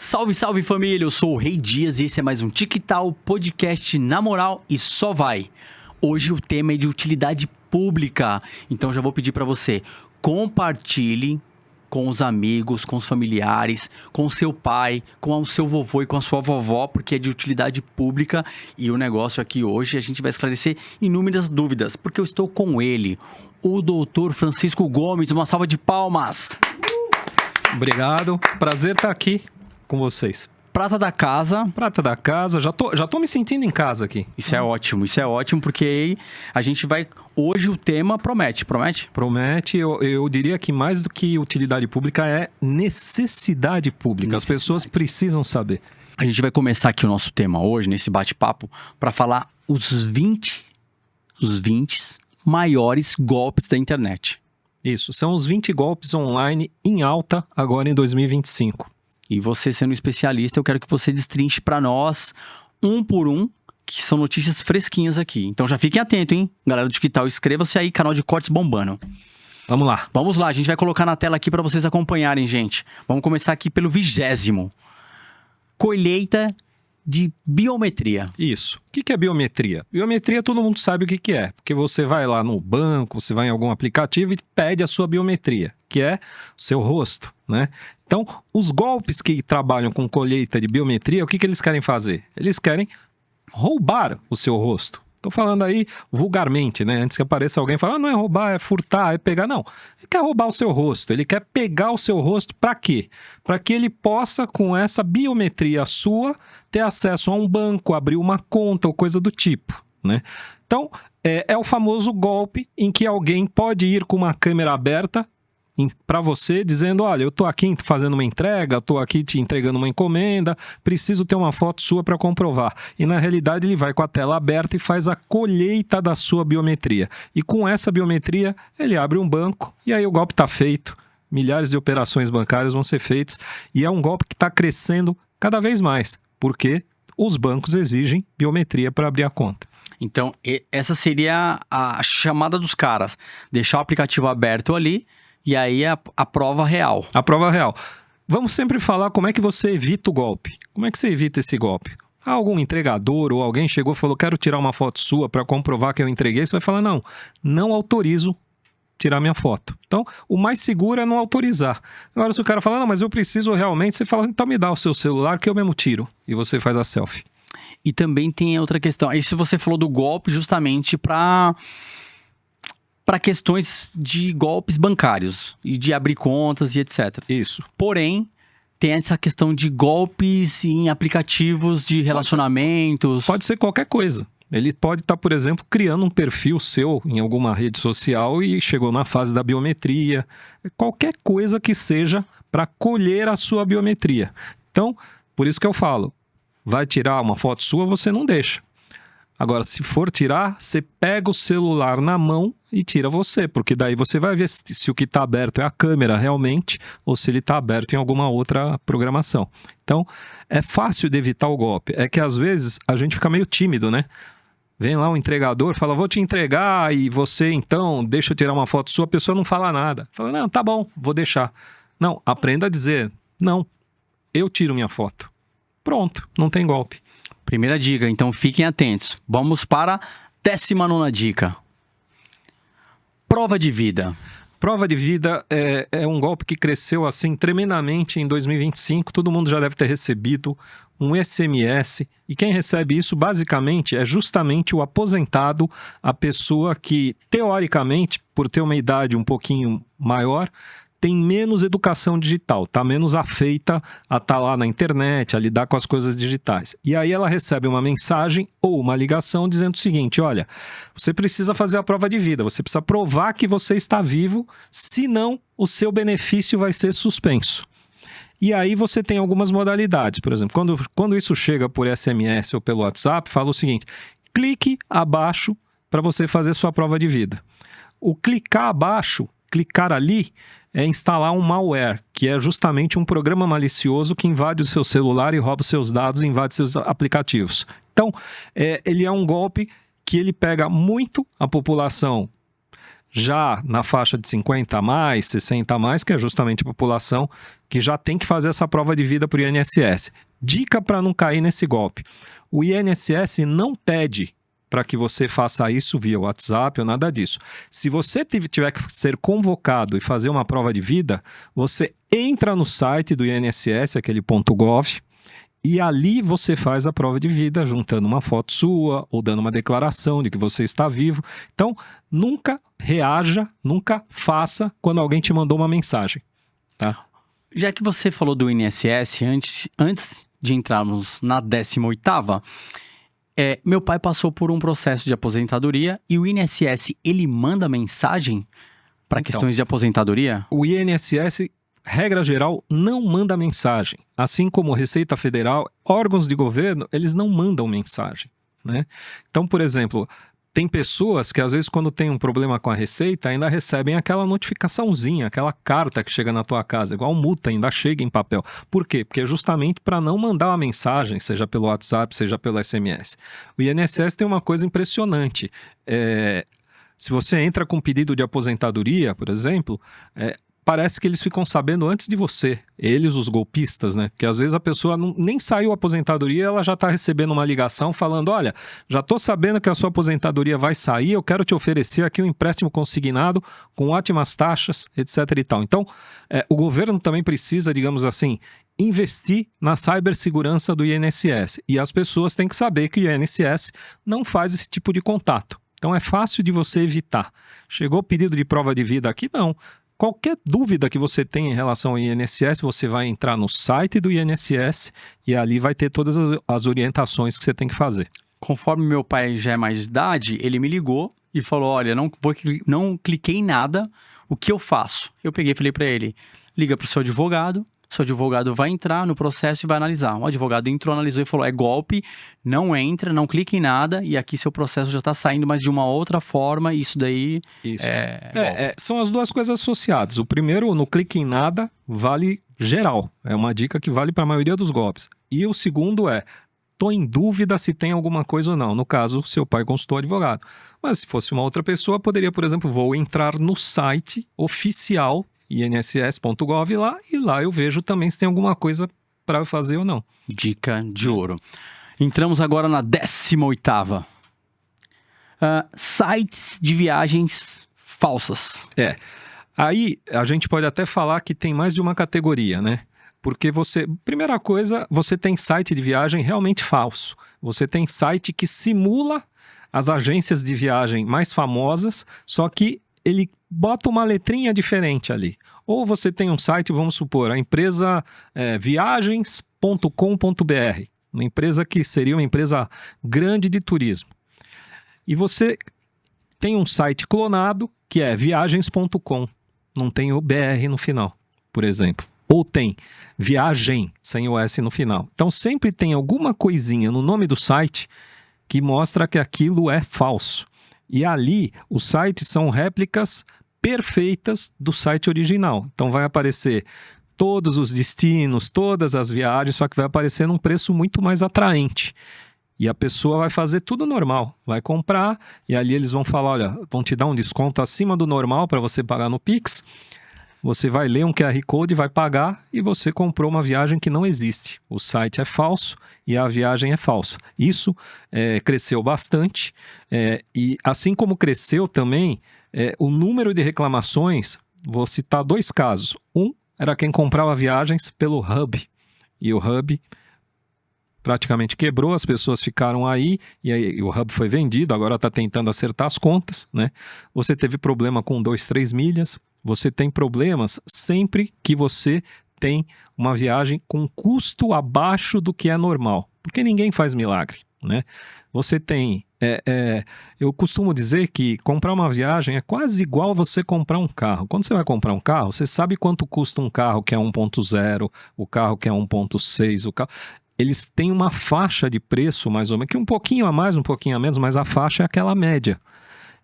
Salve, salve família, eu sou o Rei Dias e esse é mais um TicTal Podcast na moral e só vai. Hoje o tema é de utilidade pública, então já vou pedir para você, compartilhe com os amigos, com os familiares, com o seu pai, com o seu vovô e com a sua vovó, porque é de utilidade pública e o negócio aqui hoje a gente vai esclarecer inúmeras dúvidas, porque eu estou com ele, o doutor Francisco Gomes, uma salva de palmas. Obrigado, prazer estar aqui com vocês. Prata da casa, já tô me sentindo em casa aqui. Isso é ótimo, porque aí a gente vai... Hoje o tema promete? Promete, eu diria que mais do que utilidade pública é necessidade pública. As pessoas precisam saber. A gente vai começar aqui o nosso tema hoje, nesse bate-papo, para falar os 20 maiores golpes da internet. Isso, são os 20 golpes online em alta agora em 2025. E você sendo um especialista, eu quero que você destrinche para nós, um por um, que são notícias fresquinhas aqui. Então já fiquem atentos, hein? Galera do TicTal, inscreva-se aí, canal de cortes bombando. Vamos lá. Vamos lá, a gente vai colocar na tela aqui para vocês acompanharem, gente. Vamos começar aqui pelo 20º. Colheita de biometria. Isso. O que é biometria? Biometria todo mundo sabe o que é. Porque você vai lá no banco, você vai em algum aplicativo e pede a sua biometria, que é o seu rosto, né? Então, os golpes que trabalham com colheita de biometria, o que eles querem fazer? Eles querem roubar o seu rosto. Estou falando aí vulgarmente, né? Antes que apareça alguém e fale, não é roubar, é furtar, é pegar. Não, ele quer roubar o seu rosto. Ele quer pegar o seu rosto para quê? Para que ele possa, com essa biometria sua, ter acesso a um banco, abrir uma conta ou coisa do tipo, né? Então, é o famoso golpe em que alguém pode ir com uma câmera aberta para você, dizendo, olha, eu estou aqui fazendo uma entrega, estou aqui te entregando uma encomenda, preciso ter uma foto sua para comprovar. E na realidade ele vai com a tela aberta e faz a colheita da sua biometria. E com essa biometria ele abre um banco e aí o golpe está feito. Milhares de operações bancárias vão ser feitas e é um golpe que está crescendo cada vez mais, porque os bancos exigem biometria para abrir a conta. Então, essa seria a chamada dos caras. Deixar o aplicativo aberto ali e aí a prova real. A prova real. Vamos sempre falar como é que você evita o golpe. Como é que você evita esse golpe? Algum entregador ou alguém chegou e falou, quero tirar uma foto sua para comprovar que eu entreguei. Você vai falar, não autorizo tirar minha foto. Então, o mais seguro é não autorizar. Agora, se o cara fala, não, mas eu preciso realmente, você fala, então me dá o seu celular que eu mesmo tiro. E você faz a selfie. E também tem outra questão. Aí se você falou do golpe justamente para questões de golpes bancários e de abrir contas e etc. Isso. Porém, tem essa questão de golpes em aplicativos de relacionamentos. Pode ser qualquer coisa. Ele pode estar, por exemplo, criando um perfil seu em alguma rede social e chegou na fase da biometria. Qualquer coisa que seja para colher a sua biometria. Então, por isso que eu falo, vai tirar uma foto sua, você não deixa. Agora, se for tirar, você pega o celular na mão e tira você, porque daí você vai ver se o que está aberto é a câmera realmente ou se ele está aberto em alguma outra programação. Então, é fácil de evitar o golpe. É que às vezes a gente fica meio tímido, né? Vem lá o entregador, fala, vou te entregar e você então deixa eu tirar uma foto sua, a pessoa não fala nada. Fala, não, tá bom, vou deixar. Não, aprenda a dizer, não, eu tiro minha foto. Pronto, não tem golpe. Primeira dica, então fiquem atentos. Vamos para a 19ª dica. Prova de vida. Prova de vida é um golpe que cresceu assim tremendamente em 2025. Todo mundo já deve ter recebido um SMS. E quem recebe isso, basicamente, é justamente o aposentado, a pessoa que, teoricamente, por ter uma idade um pouquinho maior, tem menos educação digital, está menos afeita a estar lá na internet, a lidar com as coisas digitais. E aí ela recebe uma mensagem ou uma ligação dizendo o seguinte, olha, você precisa fazer a prova de vida, você precisa provar que você está vivo, senão o seu benefício vai ser suspenso. E aí você tem algumas modalidades, por exemplo, quando isso chega por SMS ou pelo WhatsApp, fala o seguinte, clique abaixo para você fazer sua prova de vida. O clicar abaixo, clicar ali, é instalar um malware, que é justamente um programa malicioso que invade o seu celular e rouba os seus dados e invade seus aplicativos. Então, ele é um golpe que ele pega muito a população já na faixa de 50 a mais, 60 a mais, que é justamente a população que já tem que fazer essa prova de vida para o INSS. Dica para não cair nesse golpe. O INSS não pede para que você faça isso via WhatsApp ou nada disso. Se você tiver que ser convocado e fazer uma prova de vida, você entra no site do INSS, aquele .gov, e ali você faz a prova de vida, juntando uma foto sua ou dando uma declaração de que você está vivo. Então, nunca reaja, nunca faça quando alguém te mandou uma mensagem, tá? Já que você falou do INSS, antes de entrarmos na 18ª, meu pai passou por um processo de aposentadoria e o INSS, ele manda mensagem para questões de aposentadoria? O INSS, regra geral, não manda mensagem. Assim como Receita Federal, órgãos de governo, eles não mandam mensagem, né? Então, por exemplo, tem pessoas que às vezes quando tem um problema com a Receita ainda recebem aquela notificaçãozinha, aquela carta que chega na tua casa, igual multa, ainda chega em papel. Por quê? Porque é justamente para não mandar uma mensagem, seja pelo WhatsApp, seja pelo SMS. O INSS tem uma coisa impressionante. Se você entra com pedido de aposentadoria, por exemplo, parece que eles ficam sabendo antes de você. Eles, os golpistas, né? Porque às vezes a pessoa nem saiu a aposentadoria, ela já está recebendo uma ligação falando, olha, já estou sabendo que a sua aposentadoria vai sair, eu quero te oferecer aqui um empréstimo consignado com ótimas taxas, etc e tal. Então, o governo também precisa, digamos assim, investir na cibersegurança do INSS. E as pessoas têm que saber que o INSS não faz esse tipo de contato. Então, é fácil de você evitar. Chegou o pedido de prova de vida aqui? Não. Qualquer dúvida que você tenha em relação ao INSS, você vai entrar no site do INSS e ali vai ter todas as orientações que você tem que fazer. Conforme meu pai já é mais de idade, ele me ligou e falou, olha, não cliquei em nada, o que eu faço? Eu peguei e falei para ele, liga para o seu advogado vai entrar no processo e vai analisar. O advogado entrou, analisou e falou, é golpe, não entra, não clique em nada e aqui seu processo já está saindo, mas de uma outra forma, isso daí são as duas coisas associadas. O primeiro, no clique em nada, vale geral. É uma dica que vale para a maioria dos golpes. E o segundo estou em dúvida se tem alguma coisa ou não. No caso, seu pai consultou advogado. Mas se fosse uma outra pessoa, poderia, por exemplo, vou entrar no site oficial inss.gov lá, e lá eu vejo também se tem alguma coisa para fazer ou não. Dica de ouro. Entramos agora na 18ª. Sites de viagens falsas. Aí a gente pode até falar que tem mais de uma categoria, né? Porque primeira coisa, você tem site de viagem realmente falso. Você tem site que simula as agências de viagem mais famosas, só que ele bota uma letrinha diferente ali. Ou você tem um site, vamos supor, a empresa viagens.com.br, uma empresa que seria uma empresa grande de turismo. E você tem um site clonado que é viagens.com, não tem o BR no final, por exemplo. Ou tem viagem, sem o S no final. Então sempre tem alguma coisinha no nome do site que mostra que aquilo é falso. E ali, os sites são réplicas perfeitas do site original. Então vai aparecer todos os destinos, todas as viagens, só que vai aparecer num preço muito mais atraente. E a pessoa vai fazer tudo normal, vai comprar e ali eles vão falar, olha, vão te dar um desconto acima do normal para você pagar no Pix. Você vai ler um QR Code, vai pagar e você comprou uma viagem que não existe. O site é falso e a viagem é falsa. Isso cresceu bastante e assim como cresceu também o número de reclamações, vou citar dois casos. Um era quem comprava viagens pelo Hub e o Hub praticamente quebrou, as pessoas ficaram aí e aí o Hub foi vendido, agora está tentando acertar as contas, né? Você teve problema com 2, 3 milhas. Você tem problemas sempre que você tem uma viagem com custo abaixo do que é normal, porque ninguém faz milagre, né? Você tem, eu costumo dizer que comprar uma viagem é quase igual você comprar um carro. Quando você vai comprar um carro, você sabe quanto custa um carro que é 1.0, o carro que é 1.6, o carro... Eles têm uma faixa de preço mais ou menos, que um pouquinho a mais, um pouquinho a menos, mas a faixa é aquela média.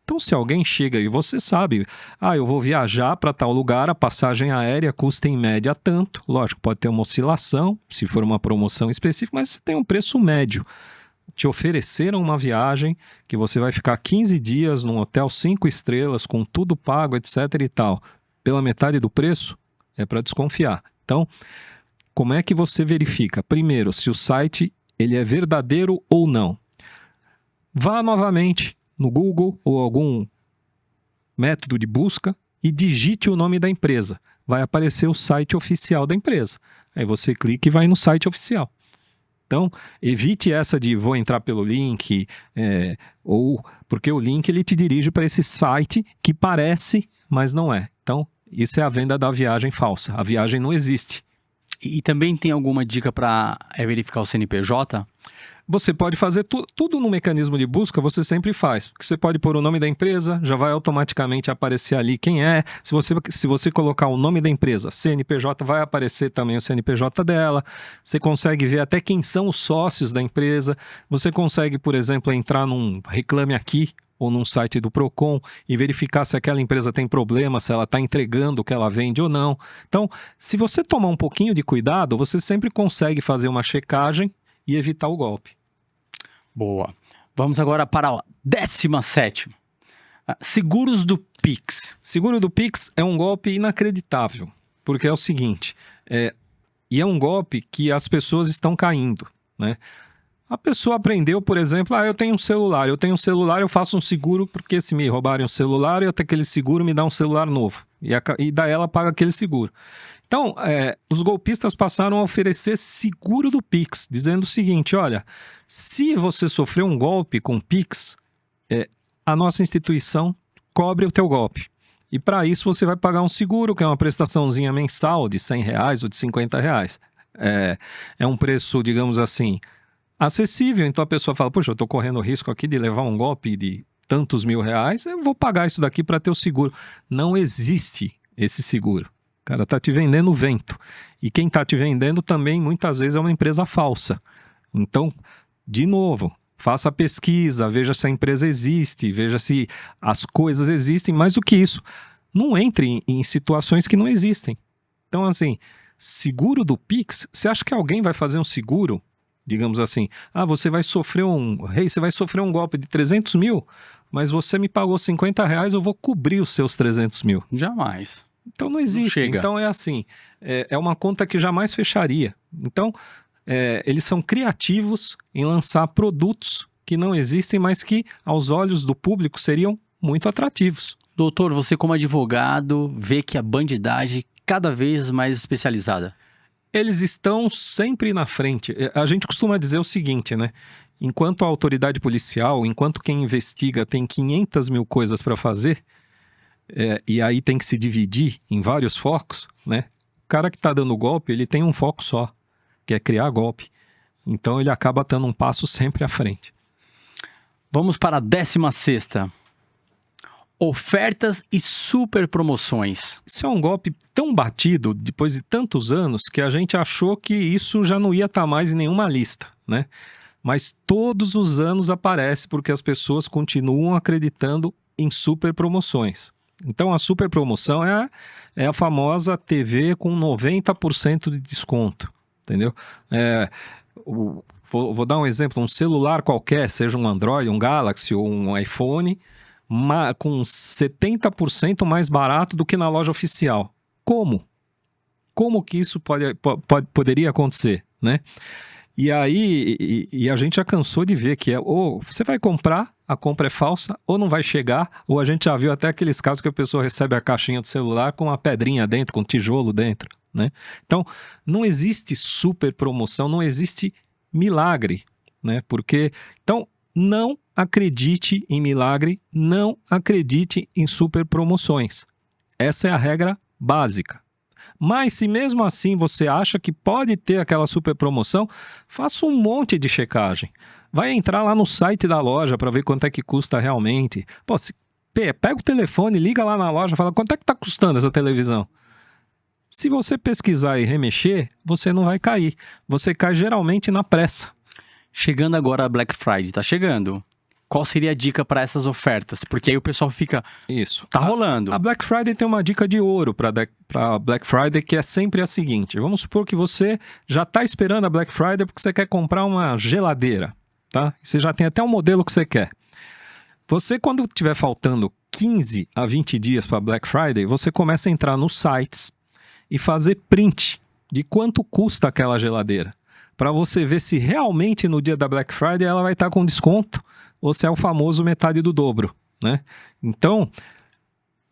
Então, se alguém chega e você sabe, eu vou viajar para tal lugar, a passagem aérea custa em média tanto. Lógico, pode ter uma oscilação, se for uma promoção específica, mas você tem um preço médio. te ofereceram uma viagem que você vai ficar 15 dias num hotel 5 estrelas, com tudo pago, etc e tal, pela metade do preço, é para desconfiar. Então, como é que você verifica? Primeiro, se o site ele é verdadeiro ou não. Vá novamente no Google ou algum método de busca e digite o nome da empresa. Vai aparecer o site oficial da empresa. Aí você clica e vai no site oficial. Então, evite essa de vou entrar pelo link, ou porque o link ele te dirige para esse site que parece, mas não é. Então, isso é a venda da viagem falsa. A viagem não existe. E também tem alguma dica para verificar o CNPJ? Você pode fazer tudo no mecanismo de busca, você sempre faz. Porque você pode pôr o nome da empresa, já vai automaticamente aparecer ali quem é. Se você colocar o nome da empresa, CNPJ, vai aparecer também o CNPJ dela. Você consegue ver até quem são os sócios da empresa. Você consegue, por exemplo, entrar num Reclame Aqui ou num site do Procon e verificar se aquela empresa tem problema, se ela está entregando o que ela vende ou não. Então, se você tomar um pouquinho de cuidado, você sempre consegue fazer uma checagem e evitar o golpe. Boa. Vamos agora para a 17ª. Seguros do Pix. Seguro do Pix é um golpe inacreditável, porque é o seguinte, e é um golpe que as pessoas estão caindo, né? A pessoa aprendeu, por exemplo, eu tenho um celular, eu faço um seguro porque se me roubarem o celular, eu tenho aquele seguro, me dá um celular novo. E daí ela paga aquele seguro. Então, os golpistas passaram a oferecer seguro do Pix, dizendo o seguinte, olha, se você sofreu um golpe com Pix, a nossa instituição cobre o teu golpe. E para isso você vai pagar um seguro, que é uma prestaçãozinha mensal de R$100 ou de R$50. É um preço, digamos assim, acessível. Então a pessoa fala, poxa, eu estou correndo o risco aqui de levar um golpe de tantos R$1.000, eu vou pagar isso daqui para ter o seguro. Não existe esse seguro. O cara está te vendendo vento. E quem está te vendendo também, muitas vezes, é uma empresa falsa. Então, de novo, faça a pesquisa, veja se a empresa existe, veja se as coisas existem. Mais do que isso, não entre em situações que não existem. Então, assim, seguro do Pix, você acha que alguém vai fazer um seguro? Digamos assim, você vai sofrer um golpe de 300 mil, mas você me pagou R$50, eu vou cobrir os seus 300 mil. Jamais. Então não existe. Então é assim, é uma conta que jamais fecharia. Então, eles são criativos em lançar produtos que não existem, mas que aos olhos do público seriam muito atrativos. Doutor, você como advogado vê que a bandidagem cada vez mais especializada. Eles estão sempre na frente. A gente costuma dizer o seguinte, né? Enquanto a autoridade policial, enquanto quem investiga tem 500 mil coisas para fazer, e aí tem que se dividir em vários focos, né? O cara que está dando golpe, ele tem um foco só, que é criar golpe. Então ele acaba dando um passo sempre à frente. Vamos para a 16ª. Ofertas e super promoções. Isso é um golpe tão batido, depois de tantos anos, que a gente achou que isso já não ia estar mais em nenhuma lista, né? Mas todos os anos aparece porque as pessoas continuam acreditando em super promoções. Então a super promoção é a famosa TV com 90% de desconto, entendeu? Vou dar um exemplo, um celular qualquer, seja um Android, um Galaxy ou um iPhone, com 70% mais barato do que na loja oficial. Como? Como que isso poderia acontecer, né? E aí, a gente já cansou de ver que ou você vai comprar, a compra é falsa, ou não vai chegar, ou a gente já viu até aqueles casos que a pessoa recebe a caixinha do celular com uma pedrinha dentro, com um tijolo dentro, né? Então, não existe super promoção, não existe milagre, né? Então, não acredite em milagre, não acredite em super promoções. Essa é a regra básica. Mas se mesmo assim você acha que pode ter aquela super promoção, faça um monte de checagem. Vai entrar lá no site da loja para ver quanto é que custa realmente. Pega o telefone, liga lá na loja e fala, quanto é que está custando essa televisão? Se você pesquisar e remexer, você não vai cair. Você cai geralmente na pressa. Chegando agora a Black Friday, tá chegando. Qual seria a dica para essas ofertas? Porque aí o pessoal fica... Isso. Tá rolando. A Black Friday tem uma dica de ouro para Black Friday, que é sempre a seguinte. Vamos supor que você já está esperando a Black Friday porque você quer comprar uma geladeira, tá? Você já tem até um modelo que você quer. Você, quando estiver faltando 15 a 20 dias para Black Friday, você começa a entrar nos sites e fazer print de quanto custa aquela geladeira, para você ver se realmente no dia da Black Friday ela vai estar com desconto ou se é o famoso metade do dobro, né? Então,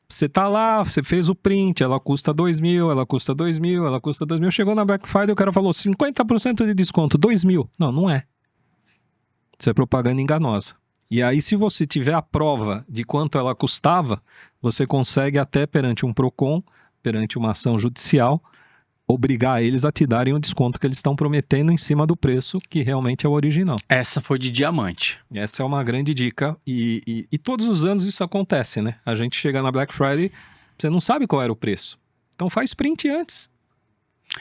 você tá lá, você fez o print, ela custa 2.000, ela custa 2.000, ela custa 2.000, chegou na Black Friday, o cara falou 50% de desconto, 2.000. Não, não é. Isso é propaganda enganosa. E aí, se você tiver a prova de quanto ela custava, você consegue até perante um PROCON, perante uma ação judicial, obrigar eles a te darem o desconto que eles estão prometendo em cima do preço, que realmente é o original. Essa foi de diamante. Essa é uma grande dica e todos os anos isso acontece, né? A gente chega na Black Friday, você não sabe qual era o preço. Então faz print antes.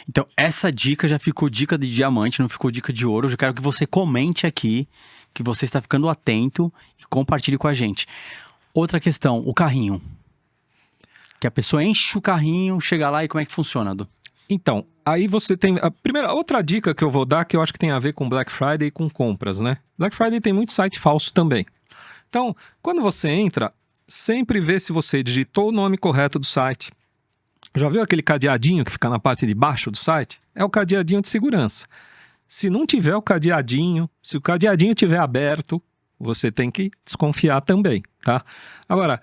Então, essa dica já ficou dica de diamante, não ficou dica de ouro. Eu já quero que você comente aqui, que você está ficando atento e compartilhe com a gente. Outra questão, o carrinho. Que a pessoa enche o carrinho, chega lá e como é que funciona, Du? Então, aí você tem... outra dica que eu vou dar, que eu acho que tem a ver com Black Friday e com compras, né? Black Friday tem muito site falso também. Então, quando você entra, sempre vê se você digitou o nome correto do site. Já viu aquele cadeadinho que fica na parte de baixo do site? É o cadeadinho de segurança. Se não tiver o cadeadinho, se o cadeadinho estiver aberto, você tem que desconfiar também, tá? Agora,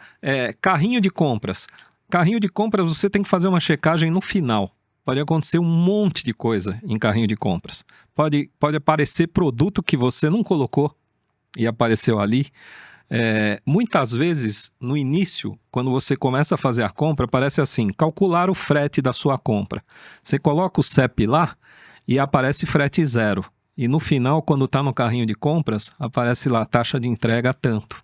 carrinho de compras. Carrinho de compras, você tem que fazer uma checagem no final. Pode acontecer um monte de coisa em carrinho de compras. Pode aparecer produto que você não colocou e apareceu ali. Muitas vezes, no início, quando você começa a fazer a compra, aparece assim, calcular o frete da sua compra. Você coloca o CEP lá e aparece frete 0. E no final, quando está no carrinho de compras, aparece lá, taxa de entrega tanto.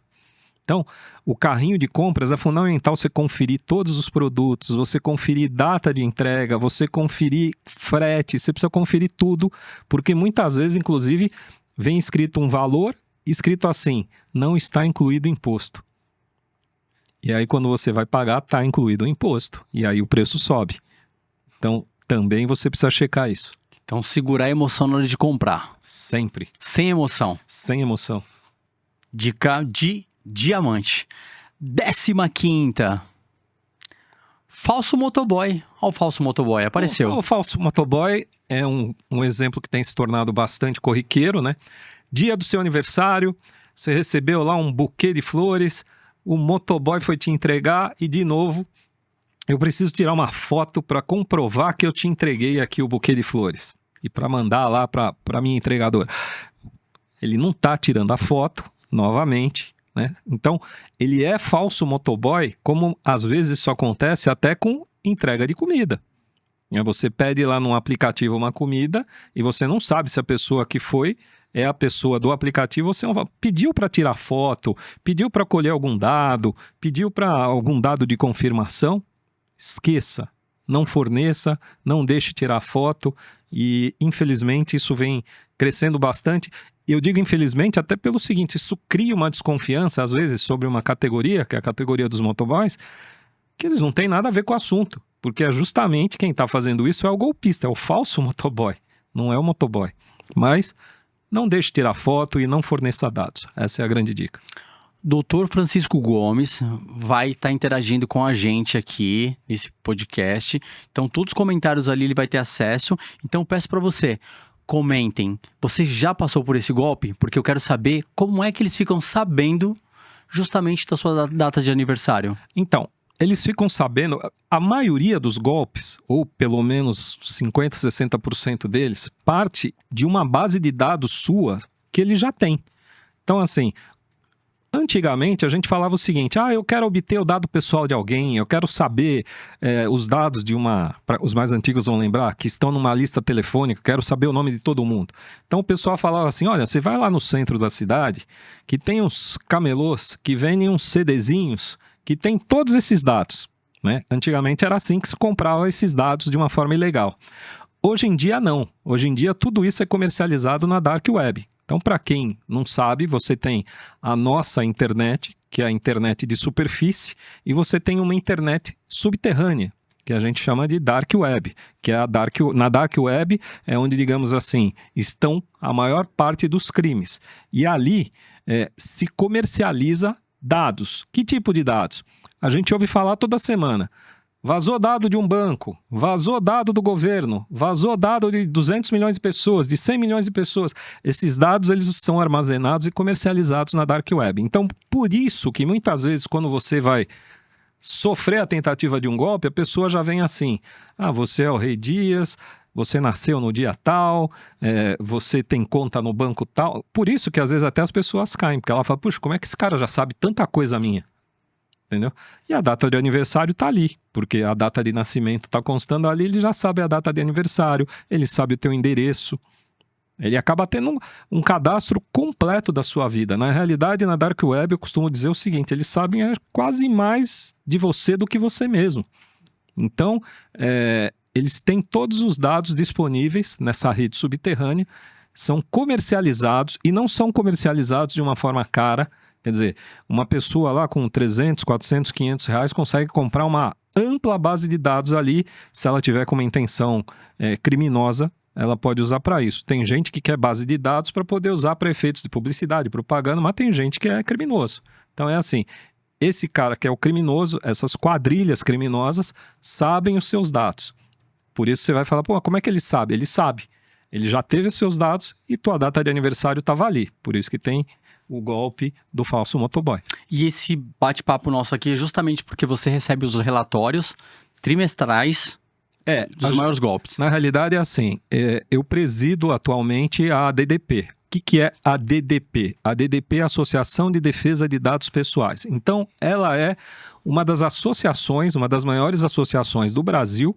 Então, o carrinho de compras é fundamental você conferir todos os produtos, você conferir data de entrega, você conferir frete, você precisa conferir tudo, porque muitas vezes, inclusive, vem escrito um valor, escrito assim, não está incluído imposto. E aí, quando você vai pagar, está incluído o imposto, e aí o preço sobe. Então, também você precisa checar isso. Então, segurar a emoção na hora de comprar. Sempre. Sem emoção. Sem emoção. Dica de diamante. 15ª. Falso motoboy. Olha o falso motoboy, apareceu. O falso motoboy é um exemplo que tem se tornado bastante corriqueiro, né? Dia do seu aniversário, você recebeu lá um buquê de flores, o motoboy foi te entregar e, de novo, eu preciso tirar uma foto para comprovar que eu te entreguei aqui o buquê de flores. E para mandar lá para minha entregadora. Ele não está tirando a foto, novamente, né? Então, ele é falso motoboy, como às vezes isso acontece até com entrega de comida. Você pede lá num aplicativo uma comida e você não sabe se a pessoa que foi é a pessoa do aplicativo, você pediu para tirar foto, pediu para colher algum dado, pediu para algum dado de confirmação. Esqueça, não forneça, não deixe tirar foto e, infelizmente, isso vem crescendo bastante. Eu digo infelizmente até pelo seguinte, isso cria uma desconfiança, às vezes, sobre uma categoria, que é a categoria dos motoboys, que eles não têm nada a ver com o assunto, porque é justamente quem está fazendo isso é o golpista, é o falso motoboy, não é o motoboy. Mas não deixe tirar foto e não forneça dados, essa é a grande dica. Doutor Francisco Gomes vai estar interagindo com a gente aqui nesse podcast. Então, todos os comentários ali ele vai ter acesso. Então, eu peço para você, comentem. Você já passou por esse golpe? Porque eu quero saber como é que eles ficam sabendo justamente da sua data de aniversário. Então, eles ficam sabendo, a maioria dos golpes, ou pelo menos 50%, 60% deles, parte de uma base de dados sua que ele já tem. Então, assim, antigamente a gente falava o seguinte, eu quero obter o dado pessoal de alguém, eu quero saber os dados de os mais antigos vão lembrar, que estão numa lista telefônica, eu quero saber o nome de todo mundo. Então o pessoal falava assim, olha, você vai lá no centro da cidade, que tem uns camelôs que vendem uns CDzinhos, que tem todos esses dados, né? Antigamente era assim que se comprava esses dados de uma forma ilegal. Hoje em dia não, hoje em dia tudo isso é comercializado na Dark Web. Então, para quem não sabe, você tem a nossa internet, que é a internet de superfície, e você tem uma internet subterrânea, que a gente chama de Dark Web, que é na Dark Web é onde, digamos assim, estão a maior parte dos crimes. E ali se comercializa dados. Que tipo de dados? A gente ouve falar toda semana. Vazou dado de um banco, vazou dado do governo, vazou dado de 200 milhões de pessoas, de 100 milhões de pessoas. Esses dados eles são armazenados e comercializados na Dark Web. Então, por isso que muitas vezes quando você vai sofrer a tentativa de um golpe, a pessoa já vem assim, você é o Rei Dias, você nasceu no dia tal, você tem conta no banco tal. Por isso que às vezes até as pessoas caem, porque ela fala, puxa, como é que esse cara já sabe tanta coisa minha? Entendeu? E a data de aniversário está ali, porque a data de nascimento está constando ali, ele já sabe a data de aniversário, ele sabe o teu endereço, ele acaba tendo um cadastro completo da sua vida. Na realidade, na Dark Web, eu costumo dizer o seguinte, eles sabem quase mais de você do que você mesmo. Então, eles têm todos os dados disponíveis nessa rede subterrânea, são comercializados e não são comercializados de uma forma cara. Quer dizer, uma pessoa lá com 300, 400, 500 reais consegue comprar uma ampla base de dados ali. Se ela tiver com uma intenção criminosa, ela pode usar para isso. Tem gente que quer base de dados para poder usar para efeitos de publicidade, propaganda, mas tem gente que é criminoso. Então é assim, esse cara que é o criminoso, essas quadrilhas criminosas, sabem os seus dados. Por isso você vai falar, pô, como é que ele sabe? Ele sabe. Ele já teve os seus dados e tua data de aniversário estava ali. Por isso que tem o golpe do falso motoboy. E esse bate-papo nosso aqui é justamente porque você recebe os relatórios trimestrais dos maiores golpes. Na realidade é assim, eu presido atualmente a ADDP. O que é a ADDP? A ADDP é a Associação de Defesa de Dados Pessoais. Então, ela é uma das associações, uma das maiores associações do Brasil,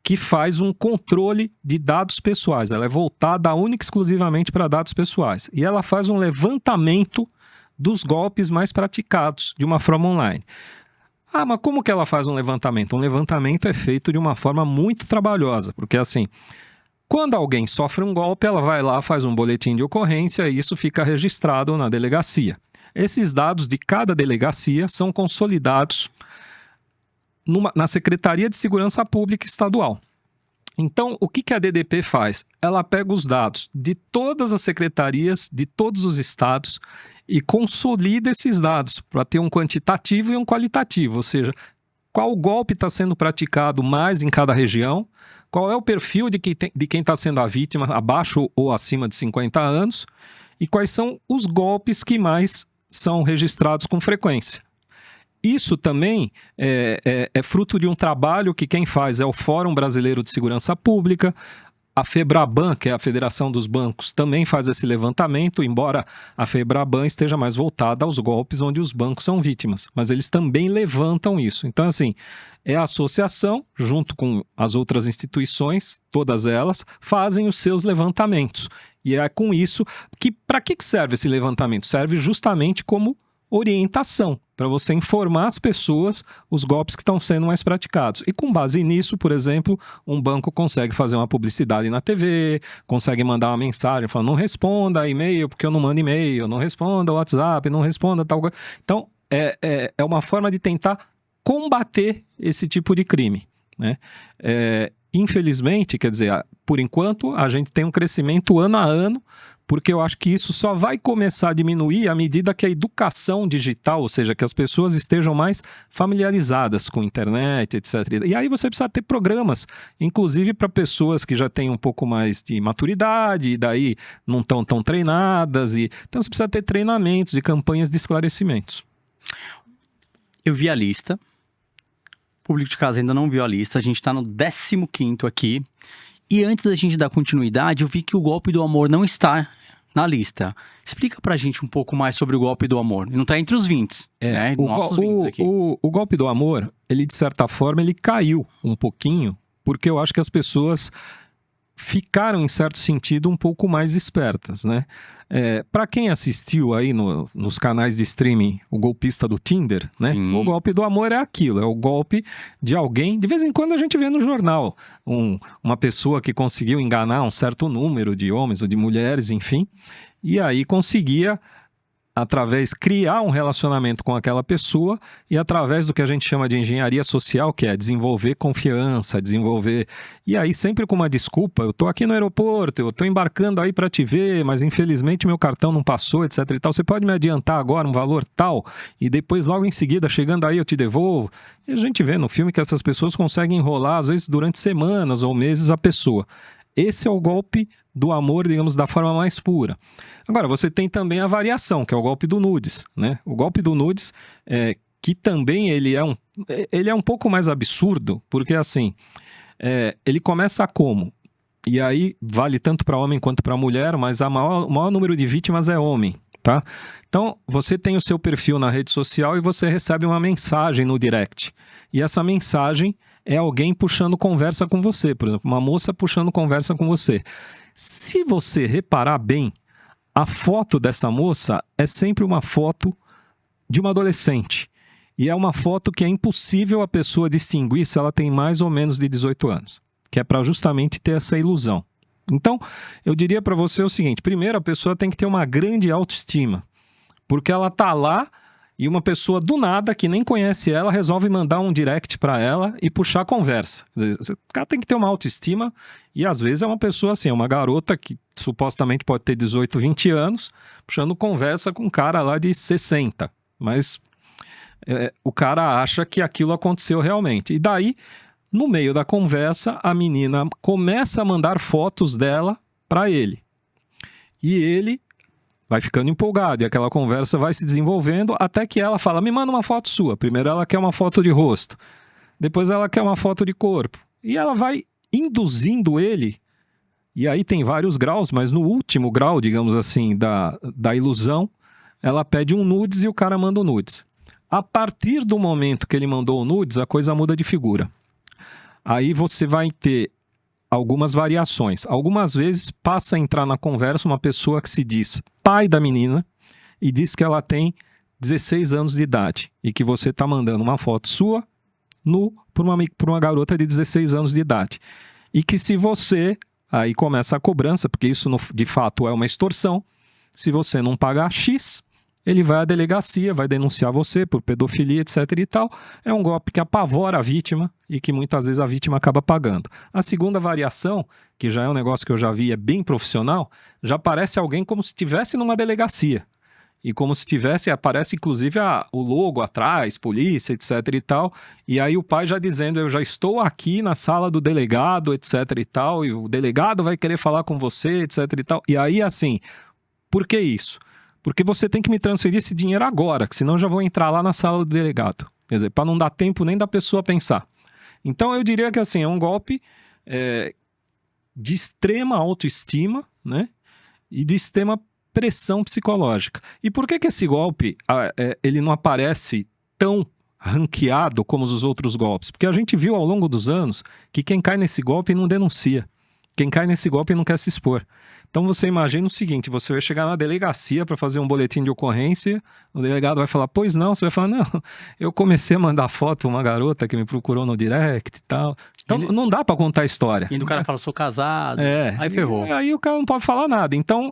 que faz um controle de dados pessoais. Ela é voltada única e exclusivamente para dados pessoais. E ela faz um levantamento dos golpes mais praticados de uma forma online. Mas como que ela faz um levantamento? Um levantamento é feito de uma forma muito trabalhosa, porque assim, quando alguém sofre um golpe, ela vai lá, faz um boletim de ocorrência e isso fica registrado na delegacia. Esses dados de cada delegacia são consolidados na Secretaria de Segurança Pública Estadual. Então, o que a DDP faz? Ela pega os dados de todas as secretarias, de todos os estados e consolida esses dados para ter um quantitativo e um qualitativo, ou seja, qual golpe está sendo praticado mais em cada região, qual é o perfil de quem está sendo a vítima, abaixo ou acima de 50 anos, e quais são os golpes que mais são registrados com frequência. Isso também é fruto de um trabalho que quem faz é o Fórum Brasileiro de Segurança Pública, a FEBRABAN, que é a Federação dos Bancos, também faz esse levantamento, embora a FEBRABAN esteja mais voltada aos golpes onde os bancos são vítimas, mas eles também levantam isso. Então, assim, é a associação, junto com as outras instituições, todas elas, fazem os seus levantamentos. E é com isso que, para que serve esse levantamento? Serve justamente como orientação, para você informar as pessoas os golpes que estão sendo mais praticados. E com base nisso, por exemplo, um banco consegue fazer uma publicidade na TV, consegue mandar uma mensagem falando, não responda e-mail porque eu não mando e-mail, não responda WhatsApp, não responda tal coisa. Então, é uma forma de tentar combater esse tipo de crime, né? Infelizmente, quer dizer, por enquanto, a gente tem um crescimento ano a ano, porque eu acho que isso só vai começar a diminuir à medida que a educação digital, ou seja, que as pessoas estejam mais familiarizadas com a internet, etc. E aí você precisa ter programas, inclusive para pessoas que já têm um pouco mais de maturidade e daí não estão tão treinadas. Então você precisa ter treinamentos e campanhas de esclarecimentos. Eu vi a lista, o público de casa ainda não viu a lista, a gente está no 15º aqui. E antes da gente dar continuidade, eu vi que o golpe do amor não está na lista. Explica pra gente um pouco mais sobre o golpe do amor. Ele não está entre os 20, né? O golpe do amor, ele de certa forma, ele caiu um pouquinho, porque eu acho que as pessoas ficaram, em certo sentido, um pouco mais espertas, né? Para quem assistiu aí nos canais de streaming o golpista do Tinder, né? O golpe do amor é aquilo, é o golpe de alguém, de vez em quando a gente vê no jornal, uma pessoa que conseguiu enganar um certo número de homens ou de mulheres, enfim, e aí conseguia criar um relacionamento com aquela pessoa e através do que a gente chama de engenharia social, que é desenvolver confiança, E aí sempre com uma desculpa, eu tô aqui no aeroporto, eu tô embarcando aí para te ver, mas infelizmente meu cartão não passou, etc e tal. Você pode me adiantar agora um valor tal e depois logo em seguida, chegando aí, eu te devolvo. E a gente vê no filme que essas pessoas conseguem enrolar, às vezes durante semanas ou meses, a pessoa. Esse é o golpe do amor, digamos, da forma mais pura. Agora, você tem também a variação, que é o golpe do nudes, né? O golpe do nudes, que também ele é um pouco mais absurdo, porque assim, ele começa como? E aí vale tanto para homem quanto para mulher, mas o maior número de vítimas é homem, tá? Então, você tem o seu perfil na rede social e você recebe uma mensagem no direct. E essa mensagem é alguém puxando conversa com você, por exemplo, uma moça puxando conversa com você. Se você reparar bem, a foto dessa moça é sempre uma foto de uma adolescente. E é uma foto que é impossível a pessoa distinguir se ela tem mais ou menos de 18 anos. Que é para justamente ter essa ilusão. Então, eu diria para você o seguinte. Primeiro, a pessoa tem que ter uma grande autoestima. Porque ela tá lá e uma pessoa do nada, que nem conhece ela, resolve mandar um direct para ela e puxar a conversa. O cara tem que ter uma autoestima e às vezes é uma pessoa assim, uma garota que supostamente pode ter 18, 20 anos, puxando conversa com um cara lá de 60. Mas o cara acha que aquilo aconteceu realmente. E daí, no meio da conversa, a menina começa a mandar fotos dela para ele. E ele vai ficando empolgado e aquela conversa vai se desenvolvendo até que ela fala, me manda uma foto sua. Primeiro ela quer uma foto de rosto, depois ela quer uma foto de corpo. E ela vai induzindo ele, e aí tem vários graus, mas no último grau, digamos assim, da ilusão, ela pede um nudes e o cara manda um nudes. A partir do momento que ele mandou o nudes, a coisa muda de figura. Aí você vai ter algumas variações. Algumas vezes passa a entrar na conversa uma pessoa que se diz pai da menina e diz que ela tem 16 anos de idade e que você está mandando uma foto sua para uma garota de 16 anos de idade. E que se você, aí começa a cobrança, porque isso de fato é uma extorsão, se você não pagar X, ele vai à delegacia, vai denunciar você por pedofilia, etc e tal. É um golpe que apavora a vítima e que muitas vezes a vítima acaba pagando. A segunda variação, que já é um negócio que eu já vi, é bem profissional, já aparece alguém como se estivesse numa delegacia. E como se tivesse, aparece inclusive o logo atrás, polícia, etc e tal. E aí o pai já dizendo, eu já estou aqui na sala do delegado, etc e tal, e o delegado vai querer falar com você, etc e tal. E aí assim, por que isso? Porque você tem que me transferir esse dinheiro agora, que senão eu já vou entrar lá na sala do delegado. Quer dizer, para não dar tempo nem da pessoa pensar. Então eu diria que assim, é um golpe de extrema autoestima, né? E de extrema pressão psicológica. E por que esse golpe ele não aparece tão ranqueado como os outros golpes? Porque a gente viu ao longo dos anos que quem cai nesse golpe não denuncia. Quem cai nesse golpe não quer se expor. Então você imagina o seguinte, você vai chegar na delegacia para fazer um boletim de ocorrência, o delegado vai falar, pois não, você vai falar, não, eu comecei a mandar foto uma garota que me procurou no direct e tal. Então não dá para contar a história. E o cara fala, sou casado, aí ferrou. Aí o cara não pode falar nada. Então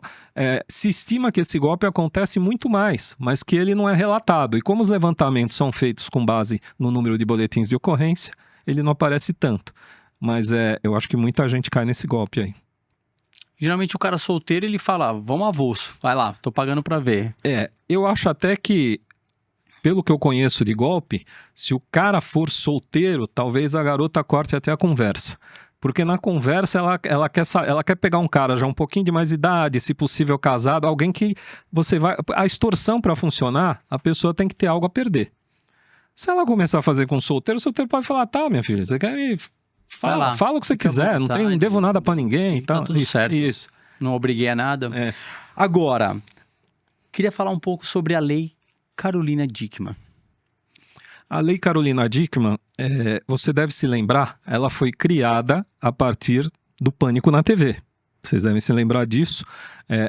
se estima que esse golpe acontece muito mais, mas que ele não é relatado. E como os levantamentos são feitos com base no número de boletins de ocorrência, ele não aparece tanto. Mas eu acho que muita gente cai nesse golpe aí. Geralmente o cara solteiro, ele fala, vamos avulso, vai lá, tô pagando pra ver. Eu acho até que, pelo que eu conheço de golpe, se o cara for solteiro, talvez a garota corte até a conversa. Porque na conversa ela quer pegar um cara já um pouquinho de mais idade, se possível casado, alguém que você vai... A extorsão para funcionar, a pessoa tem que ter algo a perder. Se ela começar a fazer com o solteiro pode falar, tá, minha filha, você quer ir... Fala o que você quiser, não devo nada pra ninguém. Tá tudo certo. Isso. Não obriguei a nada. Agora, queria falar um pouco sobre a Lei Carolina Dickmann. A Lei Carolina Dickmann, você deve se lembrar, ela foi criada a partir do Pânico na TV. Vocês devem se lembrar disso.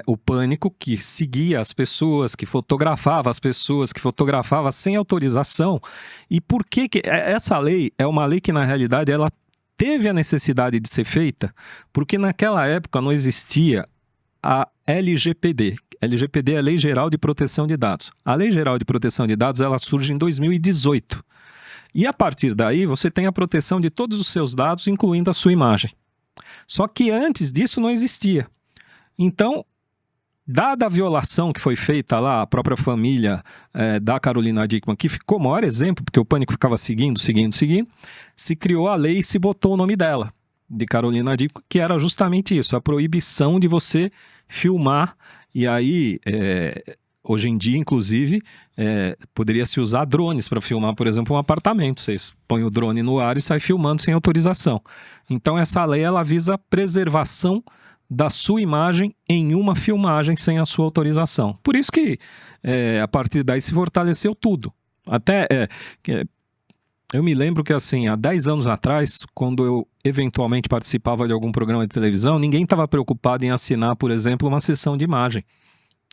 O Pânico que seguia as pessoas, que fotografava as pessoas, que fotografava sem autorização. E por que essa lei é uma lei que, na realidade, ela teve a necessidade de ser feita? Porque naquela época não existia a LGPD. LGPD é a Lei Geral de Proteção de Dados. A Lei Geral de Proteção de Dados, ela surge em 2018. E a partir daí, você tem a proteção de todos os seus dados, incluindo a sua imagem. Só que antes disso não existia. Então, dada a violação que foi feita lá, a própria família da Carolina Dickmann, que ficou o maior exemplo, porque o Pânico ficava seguindo, se criou a lei e se botou o nome dela, de Carolina Dickmann, que era justamente isso, a proibição de você filmar. E aí, hoje em dia, inclusive, poderia-se usar drones para filmar, por exemplo, um apartamento. Você põe o drone no ar e sai filmando sem autorização. Então, essa lei ela visa a preservação da sua imagem em uma filmagem sem a sua autorização. Por isso que, a partir daí, se fortaleceu tudo. Até, eu me lembro que, assim, há 10 anos atrás, quando eu eventualmente participava de algum programa de televisão, ninguém estava preocupado em assinar, por exemplo, uma sessão de imagem.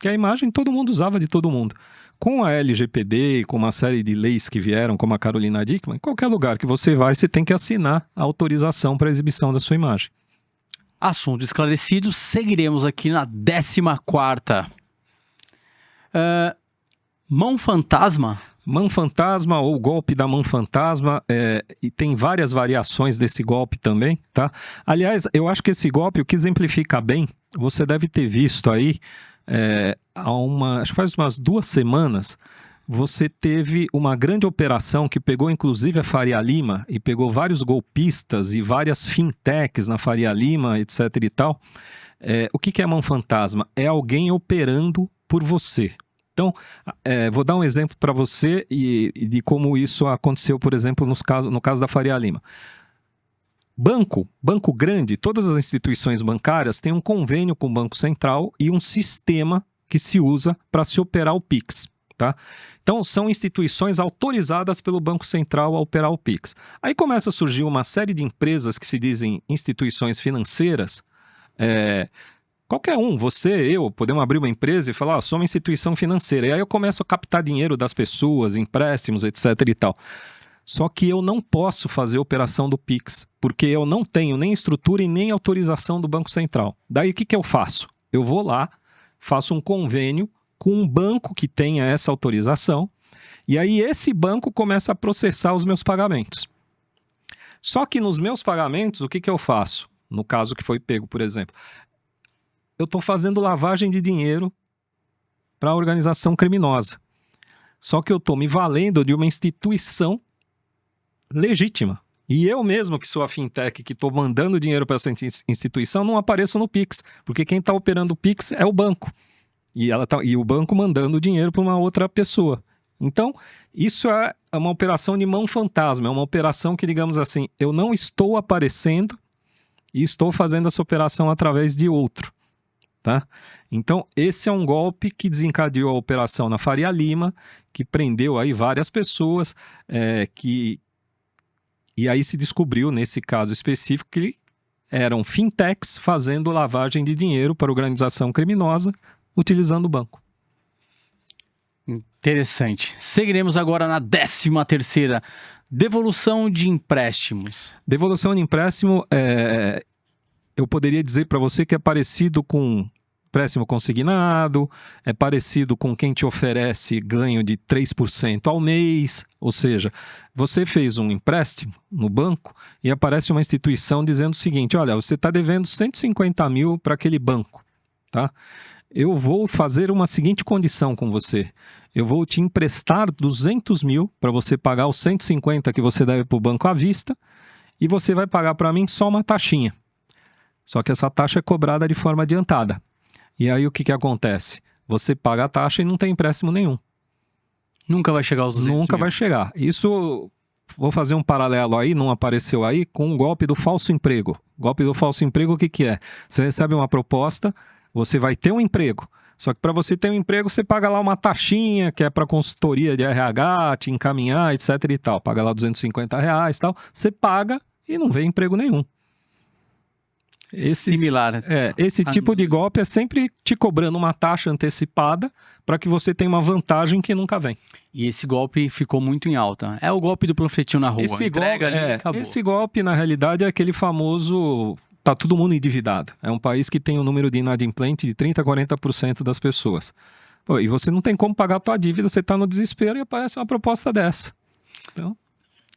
Que a imagem todo mundo usava de todo mundo. Com a LGPD e com uma série de leis que vieram, como a Carolina Dickmann, em qualquer lugar que você vai, você tem que assinar a autorização para a exibição da sua imagem. Assunto esclarecido, seguiremos aqui na 14ª. Mão fantasma? Mão fantasma ou golpe da mão fantasma, e tem várias variações desse golpe também, tá? Aliás, eu acho que esse golpe, o que exemplifica bem, você deve ter visto aí, acho que faz umas 2 semanas, você teve uma grande operação que pegou inclusive a Faria Lima e pegou vários golpistas e várias fintechs na Faria Lima, etc e tal. O que é mão fantasma? É alguém operando por você. Então, vou dar um exemplo para você e de como isso aconteceu, por exemplo, no caso da Faria Lima. Banco grande, todas as instituições bancárias têm um convênio com o Banco Central e um sistema que se usa para se operar o Pix. Tá? Então, são instituições autorizadas pelo Banco Central a operar o Pix. Aí começa a surgir uma série de empresas que se dizem instituições financeiras. Qualquer um, você, eu, podemos abrir uma empresa e falar, sou uma instituição financeira. E aí eu começo a captar dinheiro das pessoas, empréstimos, etc e tal. Só que eu não posso fazer operação do Pix, porque eu não tenho nem estrutura e nem autorização do Banco Central. Daí o que eu faço? Eu vou lá, faço um convênio com um banco que tenha essa autorização, e aí esse banco começa a processar os meus pagamentos. Só que nos meus pagamentos, o que eu faço? No caso que foi pego, por exemplo, eu estou fazendo lavagem de dinheiro para a organização criminosa. Só que eu estou me valendo de uma instituição legítima. E eu mesmo, que sou a fintech, que estou mandando dinheiro para essa instituição, não apareço no Pix, porque quem está operando o Pix é o banco. E o banco mandando o dinheiro para uma outra pessoa. Então, isso é uma operação de mão fantasma, é uma operação que, digamos assim, eu não estou aparecendo e estou fazendo essa operação através de outro. Tá? Então, esse é um golpe que desencadeou a operação na Faria Lima, que prendeu aí várias pessoas, e aí se descobriu, nesse caso específico, que eram fintechs fazendo lavagem de dinheiro para organização criminosa, utilizando o banco. Interessante. Seguiremos agora na 13ª. Devolução de empréstimos. Devolução de empréstimo, eu poderia dizer para você que é parecido com empréstimo consignado, é parecido com quem te oferece ganho de 3% ao mês, ou seja, você fez um empréstimo no banco e aparece uma instituição dizendo o seguinte, olha, você está devendo 150 mil para aquele banco, tá? Eu vou fazer uma seguinte condição com você, eu vou te emprestar 200 mil para você pagar os 150 que você deve para o banco à vista e você vai pagar para mim só uma taxinha. Só que essa taxa é cobrada de forma adiantada. E aí o que acontece? Você paga a taxa e não tem empréstimo nenhum. Nunca vai chegar aos 200 Nunca mil. vai chegar. Isso, vou fazer um paralelo aí, não apareceu aí, com o golpe do falso emprego. O golpe do falso emprego, o que é? Você recebe uma proposta, você vai ter um emprego. Só que para você ter um emprego, você paga lá uma taxinha, que é para consultoria de RH, te encaminhar, etc e tal. Paga lá R$250 e tal. Você paga e não vê emprego nenhum. Similar. Esse tipo de golpe é sempre te cobrando uma taxa antecipada para que você tenha uma vantagem que nunca vem. E esse golpe ficou muito em alta. É o golpe do panfletinho na rua. Entrega ali e acabou. Esse golpe, na realidade, é aquele famoso tá todo mundo endividado. É um país que tem um número de inadimplente de 30% a 40% das pessoas. Pô, e você não tem como pagar a tua dívida, você tá no desespero e aparece uma proposta dessa. Então,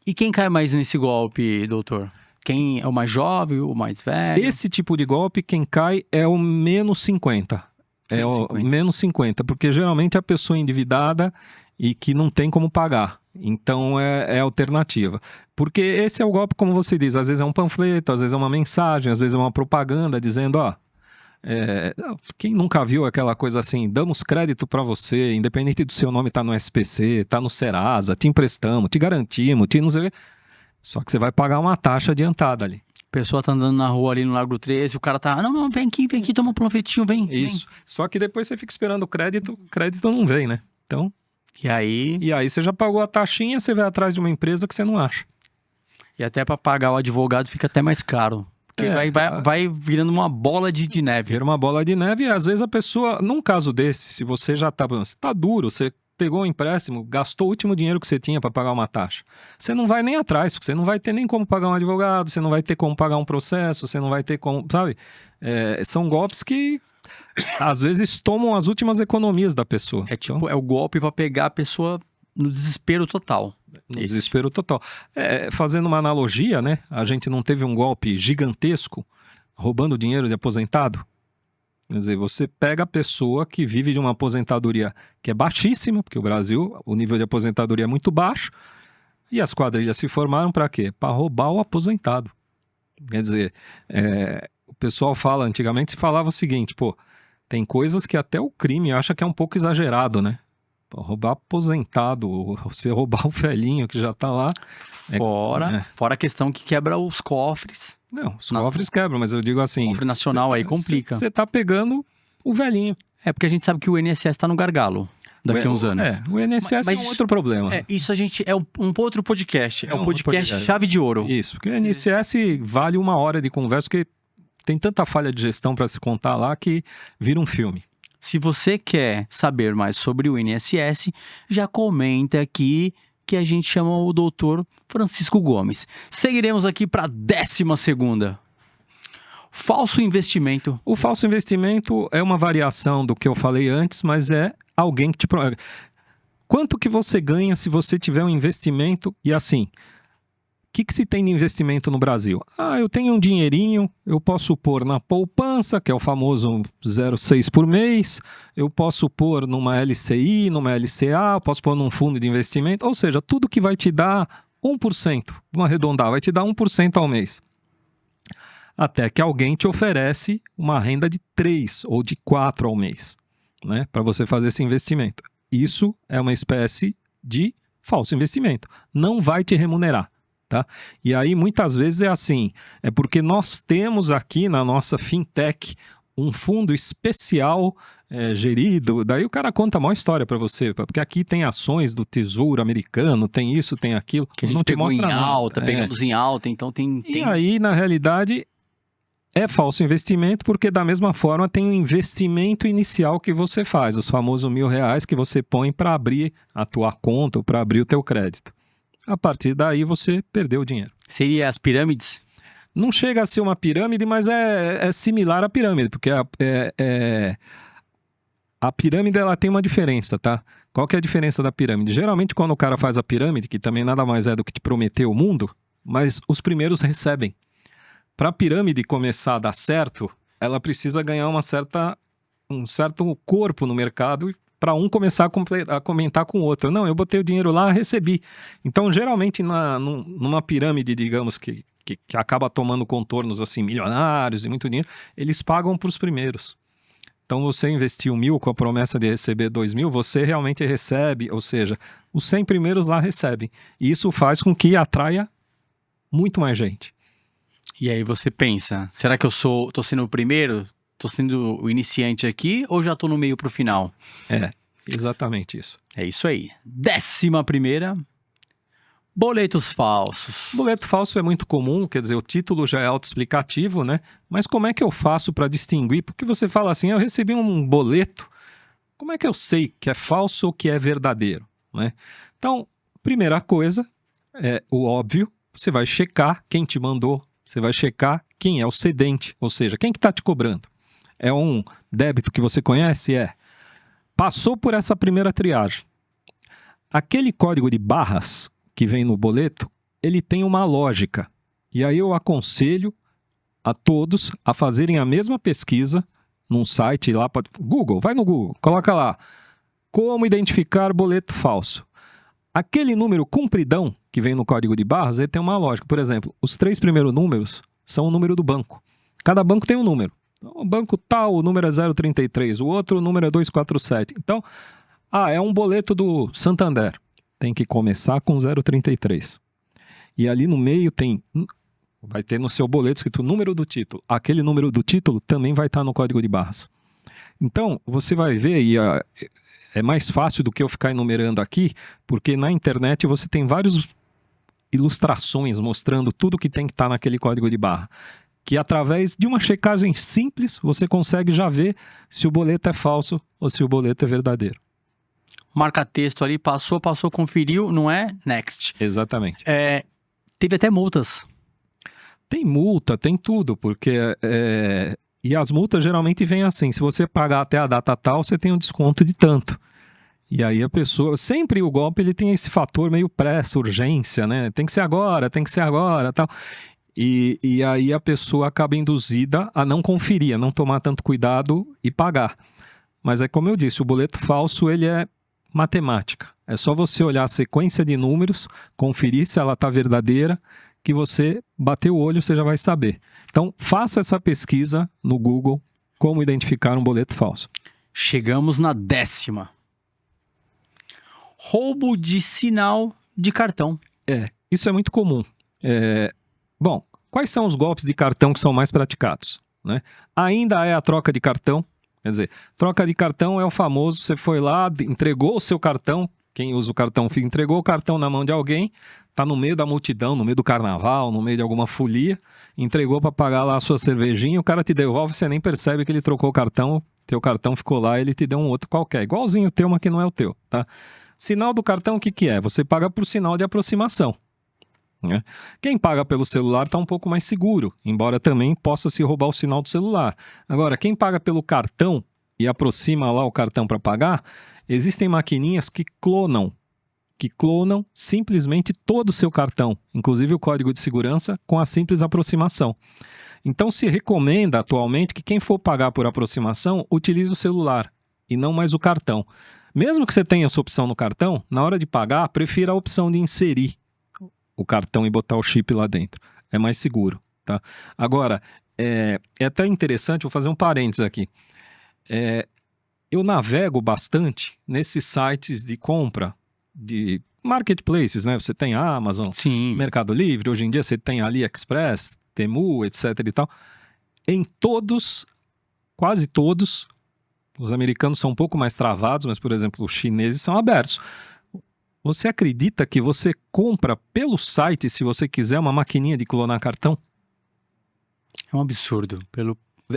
E quem cai mais nesse golpe, doutor? Quem é o mais jovem, o mais velho? esse tipo de golpe, quem cai é o menos 50. É Menos o 50. menos 50, porque geralmente é a pessoa endividada e que não tem como pagar. Então é alternativa. Porque esse é o golpe, como você diz, às vezes é um panfleto, às vezes é uma mensagem, às vezes é uma propaganda dizendo, ó, quem nunca viu aquela coisa assim, damos crédito para você, independente do seu nome tá no SPC, tá no Serasa, te emprestamos, te garantimos, te não sei o quê. Só que você vai pagar uma taxa adiantada ali. A pessoa tá andando na rua ali no Largo 13, o cara tá, não, vem aqui, toma um panfletinho, vem. Isso. Só que depois você fica esperando o crédito não vem, né? Então, Vem. e aí você já pagou a taxinha, você vai atrás de uma empresa que você não acha. E até pra pagar o advogado fica até mais caro. Porque vai virando uma bola de neve. Vira uma bola de neve e às vezes a pessoa, num caso desse, se você já tá duro, você pegou um empréstimo, gastou o último dinheiro que você tinha para pagar uma taxa. Você não vai nem atrás, porque você não vai ter nem como pagar um advogado, você não vai ter como pagar um processo, você não vai ter como, sabe? São golpes que às vezes tomam as últimas economias da pessoa. É o golpe pra pegar a pessoa no desespero total. No desespero total. Fazendo uma analogia, né? A gente não teve um golpe gigantesco roubando dinheiro de aposentado? Quer dizer, você pega a pessoa que vive de uma aposentadoria que é baixíssima, porque o Brasil, o nível de aposentadoria é muito baixo, e as quadrilhas se formaram para quê? Para roubar o aposentado. Quer dizer, o pessoal fala, antigamente se falava o seguinte, pô, tem coisas que até o crime acha que é um pouco exagerado, né? Roubar aposentado, você roubar o velhinho que já tá lá. Fora a questão que quebra os cofres. Não, os cofres quebram, mas eu digo assim... O cofre nacional aí complica. Você tá pegando o velhinho. Porque a gente sabe que o INSS tá no gargalo daqui a uns anos. O INSS é um outro problema. Isso a gente... É um outro podcast. É um podcast podcast. chave de ouro. Isso, porque o INSS vale 1 hora de conversa, porque tem tanta falha de gestão para se contar lá que vira um filme. Se você quer saber mais sobre o INSS, já comenta aqui que a gente chama o doutor Francisco Gomes. Seguiremos aqui para a 12ª. Falso investimento. O falso investimento é uma variação do que eu falei antes, mas é alguém que te... Quanto que você ganha se você tiver um investimento e assim... O que se tem de investimento no Brasil? Eu tenho um dinheirinho, eu posso pôr na poupança, que é o famoso 0,6 por mês, eu posso pôr numa LCI, numa LCA, eu posso pôr num fundo de investimento, ou seja, tudo que vai te dar 1%, vamos arredondar, vai te dar 1% ao mês. Até que alguém te oferece uma renda de 3 ou de 4 ao mês, né, para você fazer esse investimento. Isso é uma espécie de falso investimento, não vai te remunerar. Tá? E aí muitas vezes é assim, é porque nós temos aqui na nossa fintech um fundo especial gerido, daí o cara conta a maior história para você, porque aqui tem ações do Tesouro Americano, tem isso, tem aquilo, que a gente pegou em alta, pegamos em alta, então tem... E aí na realidade é falso investimento, porque da mesma forma tem o investimento inicial que você faz, os famosos R$1.000 que você põe para abrir a tua conta ou para abrir o teu crédito. A partir daí você perdeu o dinheiro. Seria as pirâmides? Não chega a ser uma pirâmide, mas é similar à pirâmide, porque a pirâmide ela tem uma diferença, tá? Qual que é a diferença da pirâmide? Geralmente quando o cara faz a pirâmide, que também nada mais é do que te prometer o mundo, mas os primeiros recebem. Para a pirâmide começar a dar certo, ela precisa ganhar um certo corpo no mercado para um começar a comentar com o outro. Não, eu botei o dinheiro lá, recebi. Então, geralmente, numa pirâmide, digamos, que acaba tomando contornos assim, milionários e muito dinheiro, eles pagam para os primeiros. Então, você investiu 1.000 com a promessa de receber 2.000, você realmente recebe, ou seja, os 100 primeiros lá recebem. E isso faz com que atraia muito mais gente. E aí você pensa, será que eu tô sendo o primeiro? Tô sendo o iniciante aqui ou já tô no meio pro final? Exatamente isso. É isso aí. 11ª, boletos falsos. Boleto falso é muito comum, quer dizer, o título já é autoexplicativo, né? Mas como é que eu faço para distinguir? Porque você fala assim, eu recebi um boleto, como é que eu sei que é falso ou que é verdadeiro, né? Então, primeira coisa, o óbvio, você vai checar quem te mandou Você vai checar quem é o cedente, ou seja, quem que está te cobrando. É um débito que você conhece? Passou por essa primeira triagem. Aquele código de barras que vem no boleto, ele tem uma lógica. E aí eu aconselho a todos a fazerem a mesma pesquisa num site lá, Google, vai no Google, coloca lá, como identificar boleto falso. Aquele número compridão que vem no código de barras, ele tem uma lógica. Por exemplo, os 3 primeiros números são o número do banco. Cada banco tem um número. Então, o banco tal, o número é 033, o outro o número é 247. Então, é um boleto do Santander. Tem que começar com 033. E ali no meio vai ter no seu boleto escrito o número do título. Aquele número do título também vai estar no código de barras. Então, você vai ver, é mais fácil do que eu ficar enumerando aqui, porque na internet você tem várias ilustrações mostrando tudo que tem que estar naquele código de barra. Que através de uma checagem simples, você consegue já ver se o boleto é falso ou se o boleto é verdadeiro. Marca texto ali, passou, conferiu, não é? Next. Exatamente. Teve até multas. Tem multa, tem tudo, porque... E as multas geralmente vêm assim, se você pagar até a data tal, você tem um desconto de tanto. E aí a pessoa... Sempre o golpe ele tem esse fator meio pressa, urgência, né? Tem que ser agora, tal... E aí a pessoa acaba induzida a não conferir, a não tomar tanto cuidado e pagar. Mas é como eu disse, o boleto falso ele é matemática. É só você olhar a sequência de números, conferir se ela está verdadeira, que você bater o olho, você já vai saber. Então, faça essa pesquisa no Google, como identificar um boleto falso. Chegamos na 10ª. Roubo de sinal de cartão. Isso é muito comum. Bom, quais são os golpes de cartão que são mais praticados, né? Ainda é a troca de cartão. Quer dizer, troca de cartão é o famoso, você foi lá, entregou o seu cartão, quem usa o cartão entregou o cartão na mão de alguém, está no meio da multidão, no meio do carnaval, no meio de alguma folia, entregou para pagar lá a sua cervejinha, o cara te devolve, você nem percebe que ele trocou o cartão, teu cartão ficou lá, ele te deu um outro qualquer, igualzinho o teu, mas que não é o teu, tá? Sinal do cartão, o que é? Você paga por sinal de aproximação. Né? Quem paga pelo celular está um pouco mais seguro, embora também possa se roubar o sinal do celular. Agora, quem paga pelo cartão e aproxima lá o cartão para pagar, existem maquininhas que clonam simplesmente todo o seu cartão, inclusive o código de segurança, com a simples aproximação. Então se recomenda atualmente que quem for pagar por aproximação, utilize o celular e não mais o cartão. Mesmo que você tenha essa opção no cartão, na hora de pagar, prefira a opção de inserir o cartão e botar o chip lá dentro. É mais seguro, tá? Agora, é até interessante, vou fazer um parênteses aqui. Eu navego bastante nesses sites de compra de marketplaces, né? Você tem a Amazon, Sim. Mercado Livre, hoje em dia você tem AliExpress, Temu, etc e tal. Em todos, quase todos, os americanos são um pouco mais travados, mas, por exemplo, os chineses são abertos. Você acredita que você compra pelo site, se você quiser, uma maquininha de clonar cartão? É um absurdo.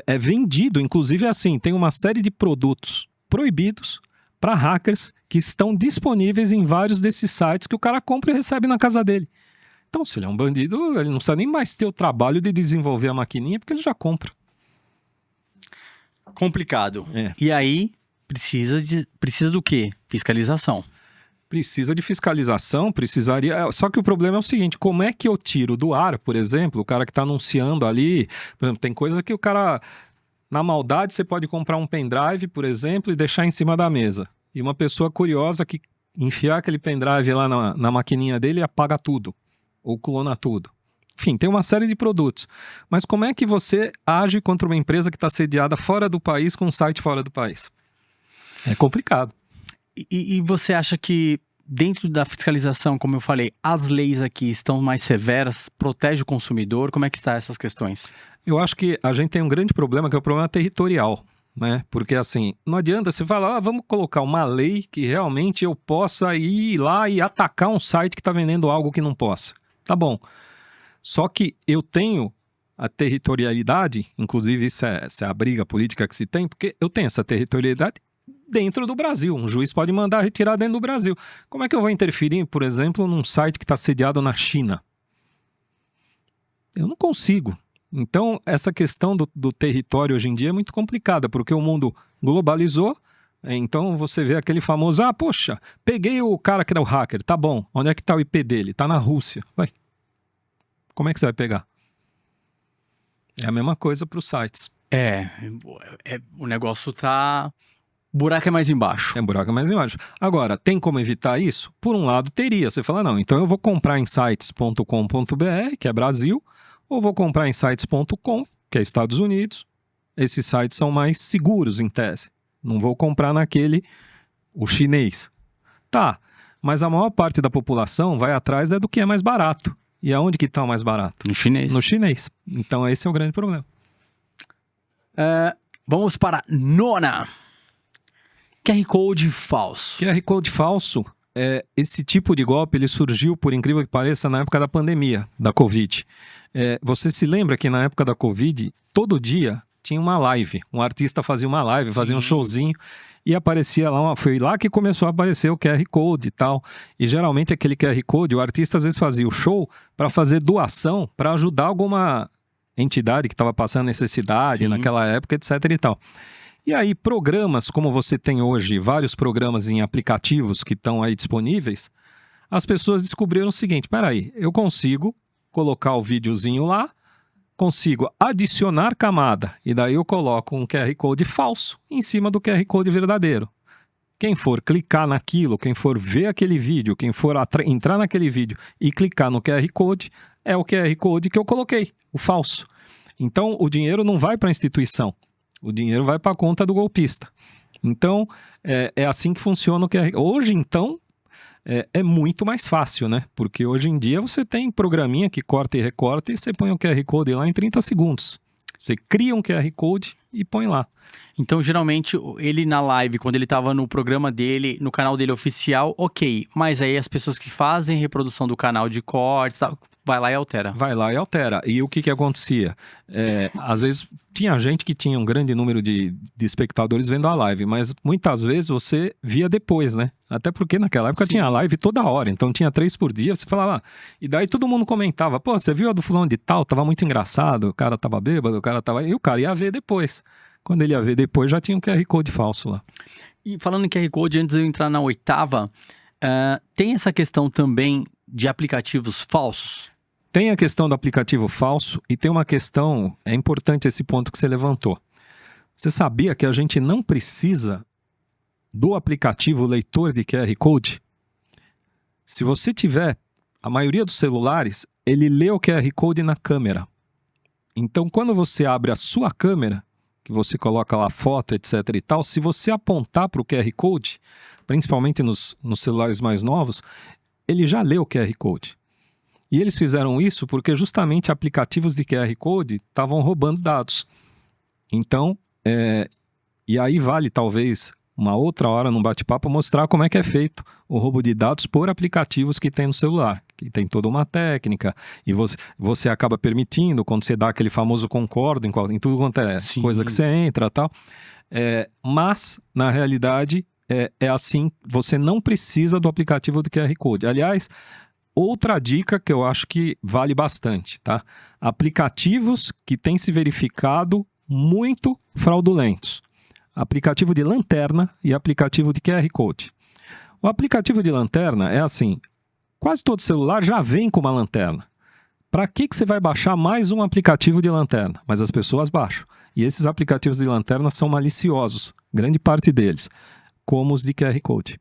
É vendido, inclusive assim, tem uma série de produtos proibidos para hackers que estão disponíveis em vários desses sites que o cara compra e recebe na casa dele. Então, se ele é um bandido, ele não precisa nem mais ter o trabalho de desenvolver a maquininha, porque ele já compra. Complicado. E aí, precisa do quê? Fiscalização. Precisa de fiscalização, precisaria... Só que o problema é o seguinte, como é que eu tiro do ar, por exemplo, o cara que está anunciando ali, por exemplo, tem coisa que o cara, na maldade, você pode comprar um pendrive, por exemplo, e deixar em cima da mesa. E uma pessoa curiosa que enfiar aquele pendrive lá na maquininha dele e apaga tudo, ou clona tudo. Enfim, tem uma série de produtos. Mas como é que você age contra uma empresa que está sediada fora do país com um site fora do país? É complicado. E você acha que dentro da fiscalização, como eu falei, as leis aqui estão mais severas, protege o consumidor? Como é que estão essas questões? Eu acho que a gente tem um grande problema, que é o problema territorial, né? Porque assim, não adianta você falar, vamos colocar uma lei que realmente eu possa ir lá e atacar um site que está vendendo algo que não possa. Tá bom. Só que eu tenho a territorialidade, inclusive isso é a briga política que se tem, porque eu tenho essa territorialidade dentro do Brasil. Um juiz pode mandar retirar dentro do Brasil. Como é que eu vou interferir, por exemplo, num site que está sediado na China? Eu não consigo. Então, essa questão do território hoje em dia é muito complicada, porque o mundo globalizou. Então, você vê aquele famoso, poxa, peguei o cara que era o hacker, tá bom, onde é que tá o IP dele? Tá na Rússia. Ué, como é que você vai pegar? É a mesma coisa para os sites. O negócio tá... O buraco é mais embaixo. É buraco mais embaixo. Agora, tem como evitar isso? Por um lado, teria. Você fala, não, então eu vou comprar em sites.com.br, que é Brasil, ou vou comprar em sites.com, que é Estados Unidos. Esses sites são mais seguros, em tese. Não vou comprar o chinês. Tá, mas a maior parte da população vai atrás do que é mais barato. E aonde que está o mais barato? No chinês. No chinês. Então, esse é o grande problema. Vamos para a nona. QR Code falso. QR Code falso, esse tipo de golpe, ele surgiu, por incrível que pareça, na época da pandemia, da Covid. Você se lembra que na época da Covid, todo dia tinha uma live. Um artista fazia uma live, fazia um showzinho e aparecia lá, foi lá que começou a aparecer o QR Code e tal. E geralmente aquele QR Code, o artista às vezes fazia o show para fazer doação, para ajudar alguma entidade que estava passando necessidade naquela época, etc e tal. E aí, programas como você tem hoje, vários programas em aplicativos que estão aí disponíveis, as pessoas descobriram o seguinte, peraí, eu consigo colocar o videozinho lá, consigo adicionar camada, e daí eu coloco um QR Code falso em cima do QR Code verdadeiro. Quem for clicar naquilo, quem for ver aquele vídeo, quem for entrar naquele vídeo e clicar no QR Code, é o QR Code que eu coloquei, o falso. Então, o dinheiro não vai para a instituição. O dinheiro vai para a conta do golpista. Então, é assim que funciona o QR Code. Hoje, então, é muito mais fácil, né? Porque hoje em dia você tem programinha que corta e recorta e você põe o QR Code lá em 30 segundos. Você cria um QR Code e põe lá. Então, geralmente, ele na live, quando ele estava no programa dele, no canal dele oficial, ok. Mas aí as pessoas que fazem reprodução do canal de cortes, tal, vai lá e altera. Vai lá e altera. E o que acontecia? Às vezes tinha gente que tinha um grande número de espectadores vendo a live, mas muitas vezes você via depois, né? Até porque naquela época tinha live toda hora, então tinha 3 por dia, você falava... E daí todo mundo comentava, pô, você viu a do fulano de tal? Tava muito engraçado, o cara tava bêbado, o cara tava... E o cara ia ver depois. Quando ele ia ver depois, já tinha um QR Code falso lá. E falando em QR Code, antes de eu entrar na oitava, tem essa questão também de aplicativos falsos? Tem a questão do aplicativo falso e tem uma questão, é importante esse ponto que você levantou. Você sabia que a gente não precisa do aplicativo leitor de QR Code? Se você tiver, a maioria dos celulares, ele lê o QR Code na câmera. Então, quando você abre a sua câmera, que você coloca lá foto, etc e tal, se você apontar para o QR Code, principalmente nos celulares mais novos, ele já lê o QR Code. E eles fizeram isso porque justamente aplicativos de QR Code estavam roubando dados. Então, e aí vale talvez uma outra hora num bate-papo mostrar como é que é feito o roubo de dados por aplicativos que tem no celular, que tem toda uma técnica, e você acaba permitindo, quando você dá aquele famoso concordo em tudo quanto é coisa que você entra e tal. Mas, na realidade, é assim, você não precisa do aplicativo do QR Code. Aliás, outra dica que eu acho que vale bastante, tá? Aplicativos que têm se verificado muito fraudulentos. Aplicativo de lanterna e aplicativo de QR Code. O aplicativo de lanterna é assim, quase todo celular já vem com uma lanterna. Para que você vai baixar mais um aplicativo de lanterna? Mas as pessoas baixam. E esses aplicativos de lanterna são maliciosos, grande parte deles, como os de QR Code.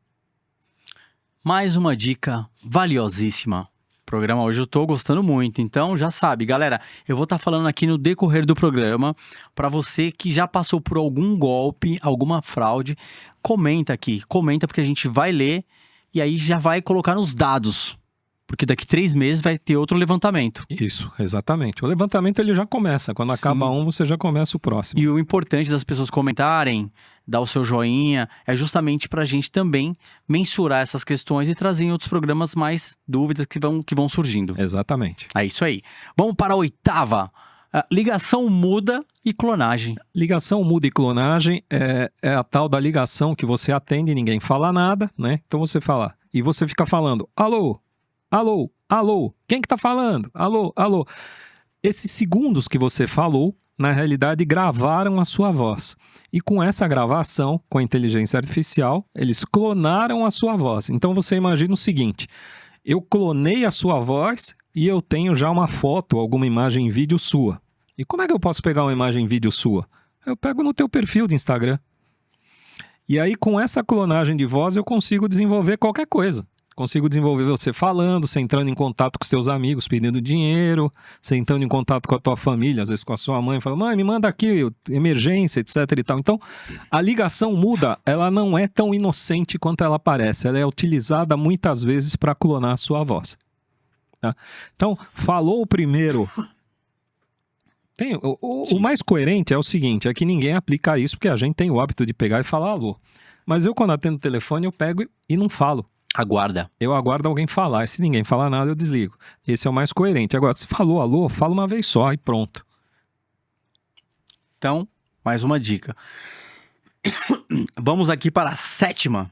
Mais uma dica valiosíssima. O programa hoje eu tô gostando muito, então já sabe, galera, eu vou estar falando aqui no decorrer do programa, para você que já passou por algum golpe, alguma fraude, comenta aqui, comenta porque a gente vai ler e aí já vai colocar nos dados, porque daqui 3 meses vai ter outro levantamento. Isso, exatamente. O levantamento ele já começa, quando acaba um você já começa o próximo. E o importante das pessoas comentarem, dar o seu joinha, é justamente para a gente também mensurar essas questões e trazer em outros programas mais dúvidas que vão surgindo. Exatamente. É isso aí. Vamos para a oitava. Ligação muda e clonagem. Ligação muda e clonagem é a tal da ligação que você atende e ninguém fala nada, né? Então você fala, e você fica falando, alô, alô, alô, quem que tá falando? Alô, alô. Esses segundos que você falou, na realidade, gravaram a sua voz. E com essa gravação, com a inteligência artificial, eles clonaram a sua voz. Então você imagina o seguinte: eu clonei a sua voz e eu tenho já uma foto, alguma imagem em vídeo sua. E como é que eu posso pegar uma imagem em vídeo sua? Eu pego no teu perfil de Instagram. E aí, com essa clonagem de voz, eu consigo desenvolver qualquer coisa. Consigo desenvolver você falando, você entrando em contato com seus amigos, pedindo dinheiro, você entrando em contato com a tua família, às vezes com a sua mãe, falando, mãe, me manda aqui, emergência, etc e tal. Então, a ligação muda, ela não é tão inocente quanto ela parece. Ela é utilizada muitas vezes para clonar a sua voz. Tá? Então, falou o primeiro... O mais coerente é o seguinte, é que ninguém aplica isso, porque a gente tem o hábito de pegar e falar alô. Mas eu, quando atendo o telefone, eu pego e não falo. Aguarda. Eu aguardo alguém falar. E se ninguém falar nada, eu desligo. Esse é o mais coerente. Agora, se falou alô, fala uma vez só e pronto. Então, mais uma dica. Vamos aqui para a 7ª.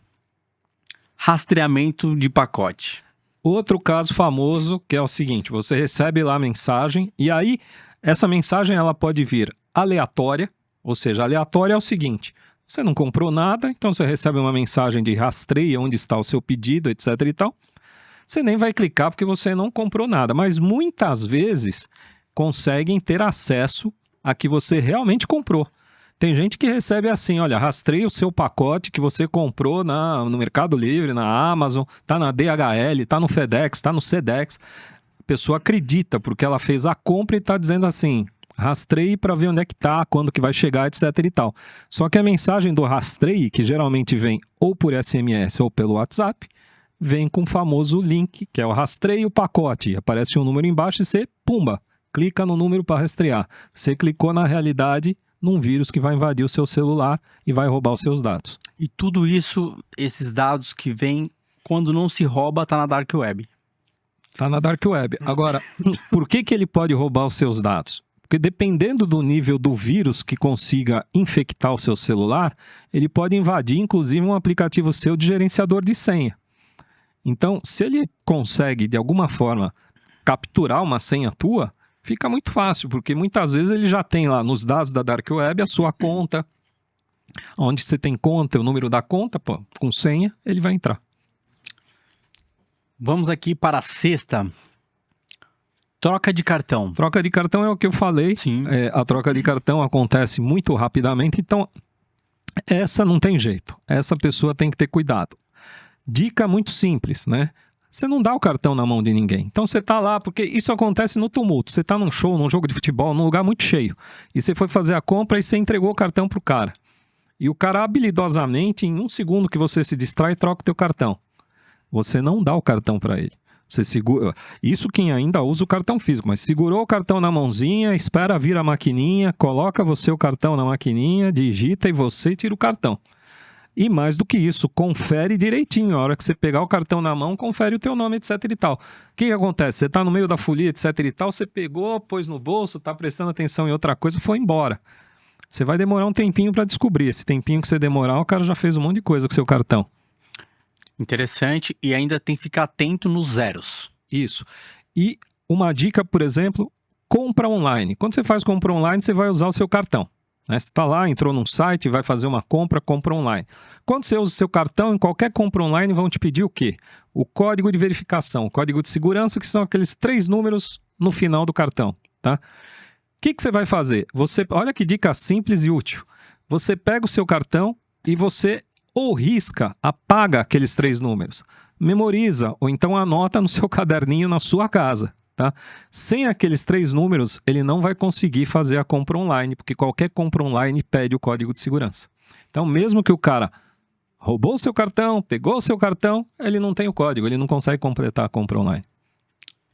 Rastreamento de pacote. Outro caso famoso, que é o seguinte, você recebe lá a mensagem e aí essa mensagem ela pode vir aleatória, ou seja, aleatória é o seguinte, você não comprou nada, então você recebe uma mensagem de rastreia onde está o seu pedido, etc e tal. Você nem vai clicar porque você não comprou nada, mas muitas vezes conseguem ter acesso a que você realmente comprou. Tem gente que recebe assim, olha, rastreia o seu pacote que você comprou no Mercado Livre, na Amazon, tá na DHL, tá no FedEx, tá no Sedex. A pessoa acredita porque ela fez a compra e tá dizendo assim, rastreie para ver onde é que tá, quando que vai chegar, etc e tal. Só que a mensagem do rastreie, que geralmente vem ou por SMS ou pelo WhatsApp, vem com o famoso link, que é o rastreio pacote. Aparece um número embaixo e você, pumba, clica no número para rastrear. Você clicou na realidade num vírus que vai invadir o seu celular e vai roubar os seus dados. E tudo isso, esses dados que vêm, quando não se rouba, tá na Dark Web. Tá na Dark Web. Agora, por que ele pode roubar os seus dados? Porque dependendo do nível do vírus que consiga infectar o seu celular, ele pode invadir, inclusive, um aplicativo seu de gerenciador de senha. Então, se ele consegue, de alguma forma, capturar uma senha tua, fica muito fácil, porque muitas vezes ele já tem lá nos dados da Dark Web a sua conta, onde você tem conta, o número da conta, pô, com senha, ele vai entrar. Vamos aqui para a 6ª. Troca de cartão. Troca de cartão é o que eu falei. Sim. A troca de cartão acontece muito rapidamente, então essa não tem jeito. Essa pessoa tem que ter cuidado. Dica muito simples, né? Você não dá o cartão na mão de ninguém. Então você tá lá, porque isso acontece no tumulto. Você tá num show, num jogo de futebol, num lugar muito cheio. E você foi fazer a compra e você entregou o cartão pro cara. E o cara habilidosamente, em 1 segundo que você se distrai, troca o teu cartão. Você não dá o cartão para ele. Você segura. Isso quem ainda usa o cartão físico, mas segurou o cartão na mãozinha, espera vir a maquininha, coloca você o cartão na maquininha, digita e você tira o cartão. E mais do que isso, confere direitinho. A hora que você pegar o cartão na mão, confere o teu nome, etc e tal. O que acontece? Você está no meio da folia, etc e tal, você pegou, pôs no bolso, está prestando atenção em outra coisa, foi embora. Você vai demorar um tempinho para descobrir. Esse tempinho que você demorar, o cara já fez um monte de coisa com o seu cartão. Interessante. E ainda tem que ficar atento nos zeros. Isso. E uma dica, por exemplo, compra online. Quando você faz compra online, você vai usar o seu cartão. Você está lá, entrou num site, vai fazer uma compra online. Quando você usa o seu cartão, em qualquer compra online, vão te pedir o quê? O código de verificação, o código de segurança, que são aqueles 3 números no final do cartão. Tá? O que você vai fazer? Olha que dica simples e útil. Você pega o seu cartão e você ou risca, apaga aqueles 3 números. Memoriza, ou então anota no seu caderninho na sua casa. Tá? Sem aqueles 3 números, ele não vai conseguir fazer a compra online, porque qualquer compra online pede o código de segurança. Então, mesmo que o cara roubou o seu cartão, pegou o seu cartão, ele não tem o código, ele não consegue completar a compra online.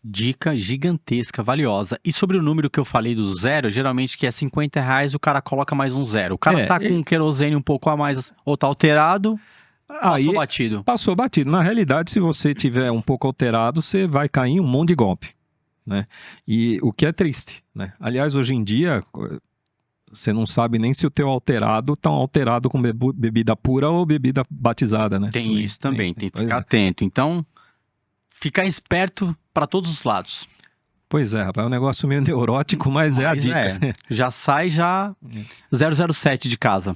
Dica gigantesca, valiosa. E sobre o número que eu falei do zero, geralmente que é R$50, o cara coloca mais um zero. O cara tá com um querosene um pouco a mais ou tá alterado, passou batido. Passou batido. Na realidade, se você tiver um pouco alterado, você vai cair em um monte de golpe. Né? E o que é triste, né? Aliás, hoje em dia você não sabe nem se o teu alterado tá alterado com bebida pura ou bebida batizada, né? Tem isso também, tem que ficar atento. Então, ficar esperto para todos os lados. Pois é, rapaz, é um negócio meio neurótico, mas é a Mas dica. já sai 007 de casa.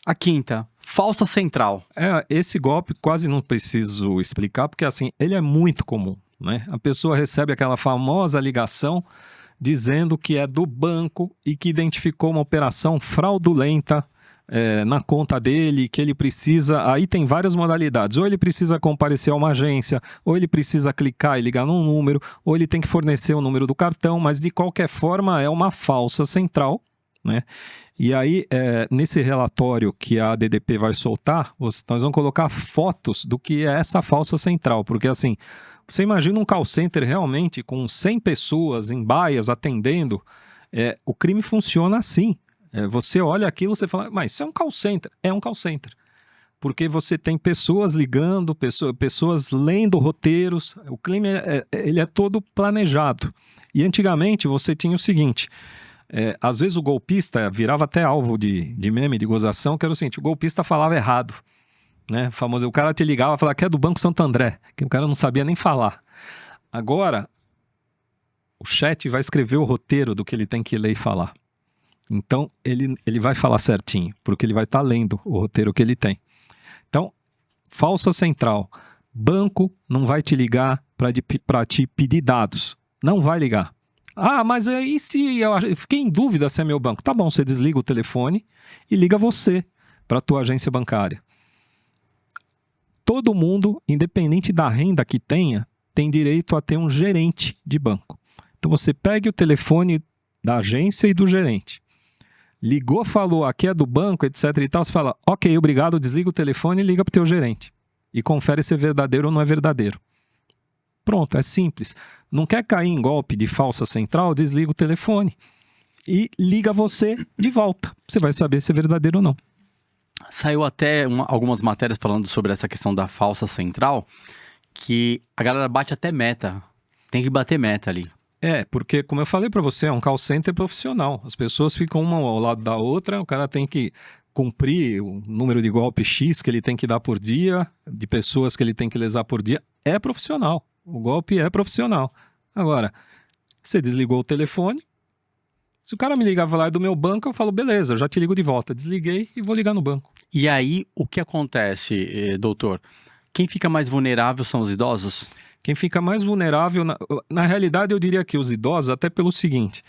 A quinta, falsa central. Esse golpe quase não preciso explicar, porque assim, ele é muito comum, né? A pessoa recebe aquela famosa ligação dizendo que é do banco e que identificou uma operação fraudulenta na conta dele, que ele precisa... Aí tem várias modalidades. Ou ele precisa comparecer a uma agência, ou ele precisa clicar e ligar num número, ou ele tem que fornecer o número do cartão, mas de qualquer forma é uma falsa central, né? E aí, nesse relatório que a ADDP vai soltar, nós vamos colocar fotos do que é essa falsa central, porque assim, você imagina um call center realmente com 100 pessoas em baias atendendo, o crime funciona assim. Você olha aquilo e você fala, mas isso é um call center. É um call center. Porque você tem pessoas ligando, pessoas lendo roteiros, o crime ele é todo planejado. E antigamente você tinha o seguinte... às vezes o golpista virava até alvo de meme, de gozação, que era o seguinte, o golpista falava errado, né? Famoso, o cara te ligava e falava que é do Banco Santo André, que o cara não sabia nem falar. Agora, o chat vai escrever o roteiro do que ele tem que ler e falar. Então, ele vai falar certinho, porque ele vai estar lendo o roteiro que ele tem. Então, falsa central, banco não vai te ligar para te pedir dados, não vai ligar. Ah, mas aí se eu fiquei em dúvida se é meu banco. Tá bom, você desliga o telefone e liga você para a tua agência bancária. Todo mundo, independente da renda que tenha, tem direito a ter um gerente de banco. Então você pega o telefone da agência e do gerente. Ligou, falou, aqui é do banco, etc e tal, você fala, ok, obrigado, desliga o telefone e liga para o teu gerente. E confere se é verdadeiro ou não é verdadeiro. Pronto, é simples. Não quer cair em golpe de falsa central? Desliga o telefone e liga você de volta. Você vai saber se é verdadeiro ou não. Saiu até algumas matérias falando sobre essa questão da falsa central, que a galera bate até meta. Tem que bater meta ali. Porque, como eu falei para você, é um call center profissional. As pessoas ficam uma ao lado da outra, o cara tem que cumprir o número de golpe X que ele tem que dar por dia, de pessoas que ele tem que lesar por dia. É profissional. O golpe é profissional. Agora, você desligou o telefone. Se o cara me ligar e falar do meu banco, eu falo, beleza, eu já te ligo de volta. Desliguei e vou ligar no banco. E aí, o que acontece, doutor? Quem fica mais vulnerável são os idosos? Quem fica mais vulnerável, na realidade, eu diria que os idosos, até pelo seguinte,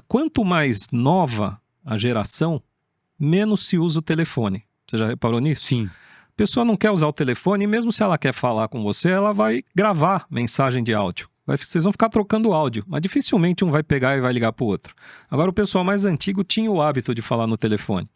quanto mais nova a geração, menos se usa o telefone. Você já reparou nisso? Sim. A pessoa não quer usar o telefone, e mesmo se ela quer falar com você, ela vai gravar mensagem de áudio. Vocês vão ficar trocando áudio, mas dificilmente um vai pegar e vai ligar para o outro. Agora, o pessoal mais antigo tinha o hábito de falar no telefone.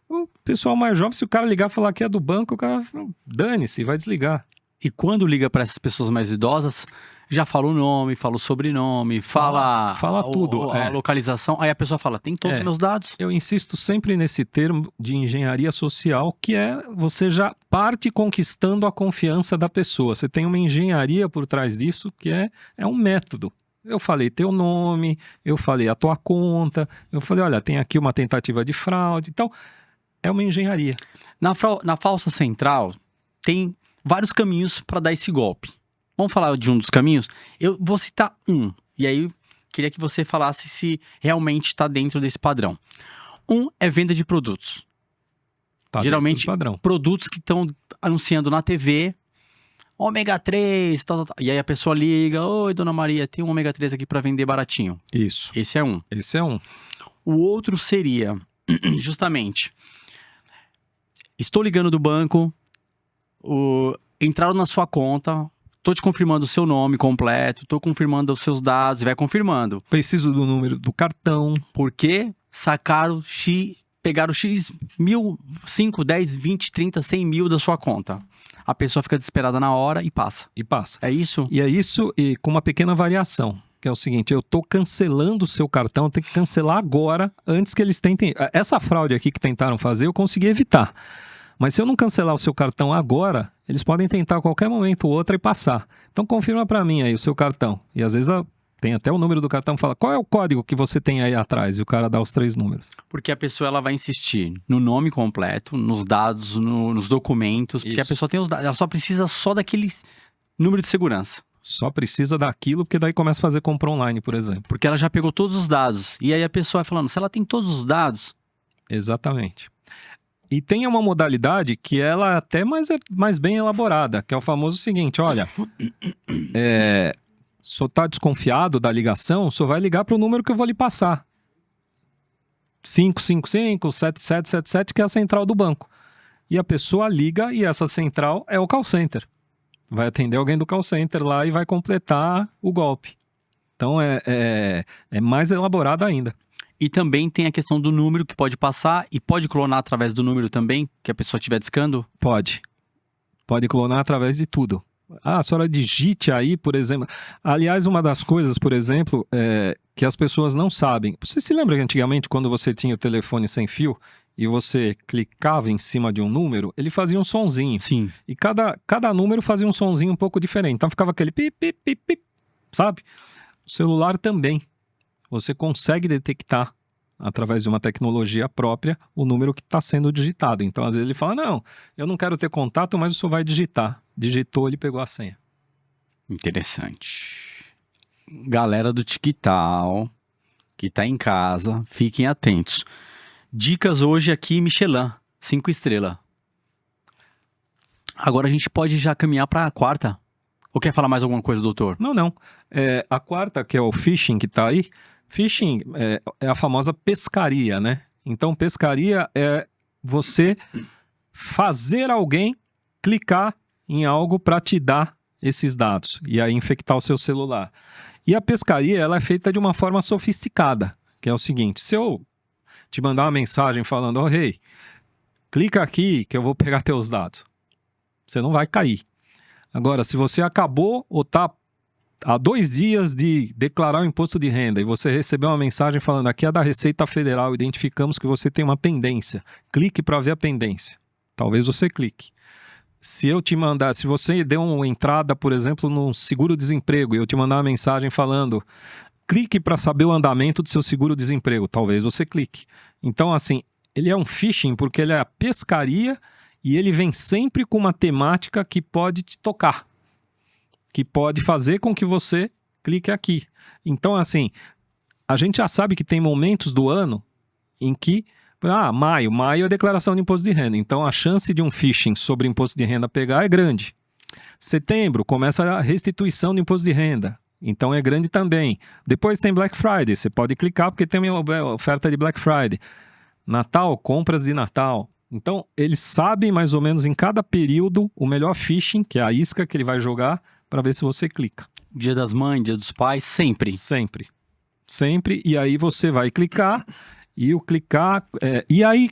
O pessoal mais jovem, se o cara ligar e falar que é do banco, o cara dane-se, vai desligar. E quando liga para essas pessoas mais idosas, já fala o nome, fala o sobrenome, fala tudo. A localização. Aí a pessoa fala, tem todos os meus dados. Eu insisto sempre nesse termo de engenharia social, que é você já parte conquistando a confiança da pessoa. Você tem uma engenharia por trás disso, que é um método. Eu falei teu nome, eu falei a tua conta, eu falei, olha, tem aqui uma tentativa de fraude. Então, é uma engenharia. Na falsa central, tem vários caminhos para dar esse golpe. Vamos falar de um dos caminhos? Eu vou citar um. E aí, queria que você falasse se realmente está dentro desse padrão. Um é venda de produtos. Geralmente, produtos que estão anunciando na TV, ômega 3, tal. E aí a pessoa liga, oi, dona Maria, tem um ômega 3 aqui para vender baratinho. Isso. Esse é um. O outro seria, justamente, estou ligando do banco, entraram na sua conta, tô te confirmando o seu nome completo, tô confirmando os seus dados, vai confirmando. Preciso do número do cartão. Porque sacaram pegaram X mil, 5, 10, 20, 30, 100 mil da sua conta. A pessoa fica desesperada na hora e passa. É isso? E é isso, e com uma pequena variação, que é o seguinte, eu tô cancelando o seu cartão, eu tenho que cancelar agora, antes que eles tentem... Essa fraude aqui que tentaram fazer, eu consegui evitar. Mas se eu não cancelar o seu cartão agora, eles podem tentar a qualquer momento ou outro e passar. Então confirma para mim aí o seu cartão. E às vezes tem até o número do cartão, fala qual é o código que você tem aí atrás? E o cara dá os 3 números. Porque a pessoa ela vai insistir no nome completo, nos dados, nos documentos. Porque a pessoa tem os dados, ela só precisa daquele número de segurança. Só precisa daquilo, porque daí começa a fazer compra online, por exemplo. Porque ela já pegou todos os dados. E aí a pessoa vai falando, se ela tem todos os dados... Exatamente. E tem uma modalidade que ela é até mais bem elaborada, que é o famoso seguinte, olha, se você está desconfiado da ligação, só vai ligar para o número que eu vou lhe passar. 555-7777, que é a central do banco. E a pessoa liga e essa central é o call center. Vai atender alguém do call center lá e vai completar o golpe. Então é mais elaborado ainda. E também tem a questão do número que pode passar e pode clonar através do número também, que a pessoa estiver discando? Pode. Pode clonar através de tudo. A senhora digite aí, por exemplo. Aliás, uma das coisas, por exemplo, que as pessoas não sabem. Você se lembra que antigamente, quando você tinha o telefone sem fio e você clicava em cima de um número, ele fazia um sonzinho. Sim. E cada número fazia um sonzinho um pouco diferente. Então ficava aquele pip, pip, pip, pip, sabe? O celular também. Você consegue detectar, através de uma tecnologia própria, o número que está sendo digitado. Então, às vezes ele fala, não, eu não quero ter contato, mas o senhor vai digitar. Digitou, ele pegou a senha. Interessante. Galera do TikTok, que tá em casa, fiquem atentos. Dicas hoje aqui, Michelin, 5 estrelas. Agora a gente pode já caminhar para a quarta. Ou quer falar mais alguma coisa, doutor? Não. A quarta, que é o phishing, que está aí, phishing é a famosa pescaria, né? Então, pescaria é você fazer alguém clicar em algo para te dar esses dados e aí infectar o seu celular. E a pescaria, ela é feita de uma forma sofisticada, que é o seguinte, se eu te mandar uma mensagem falando, oh, hey, clica aqui que eu vou pegar teus dados, você não vai cair. Agora, se você acabou ou está há 2 dias de declarar o imposto de renda e você recebeu uma mensagem falando aqui é da Receita Federal, identificamos que você tem uma pendência. Clique para ver a pendência. Talvez você clique. Se eu te mandar, se você deu uma entrada, por exemplo, no seguro-desemprego e eu te mandar uma mensagem falando clique para saber o andamento do seu seguro-desemprego, talvez você clique. Então, assim, ele é um phishing porque ele é a pescaria e ele vem sempre com uma temática que pode te tocar, que pode fazer com que você clique aqui. Então, assim, a gente já sabe que tem momentos do ano em que, maio é a declaração de imposto de renda. Então, a chance de um phishing sobre imposto de renda pegar é grande. Setembro, começa a restituição do imposto de renda. Então, é grande também. Depois tem Black Friday. Você pode clicar porque tem uma oferta de Black Friday. Natal, compras de Natal. Então, eles sabem mais ou menos em cada período o melhor phishing, que é a isca que ele vai jogar, para ver se você clica. Dia das Mães, Dia dos Pais, sempre. Sempre. E aí você vai clicar e o clicar... E aí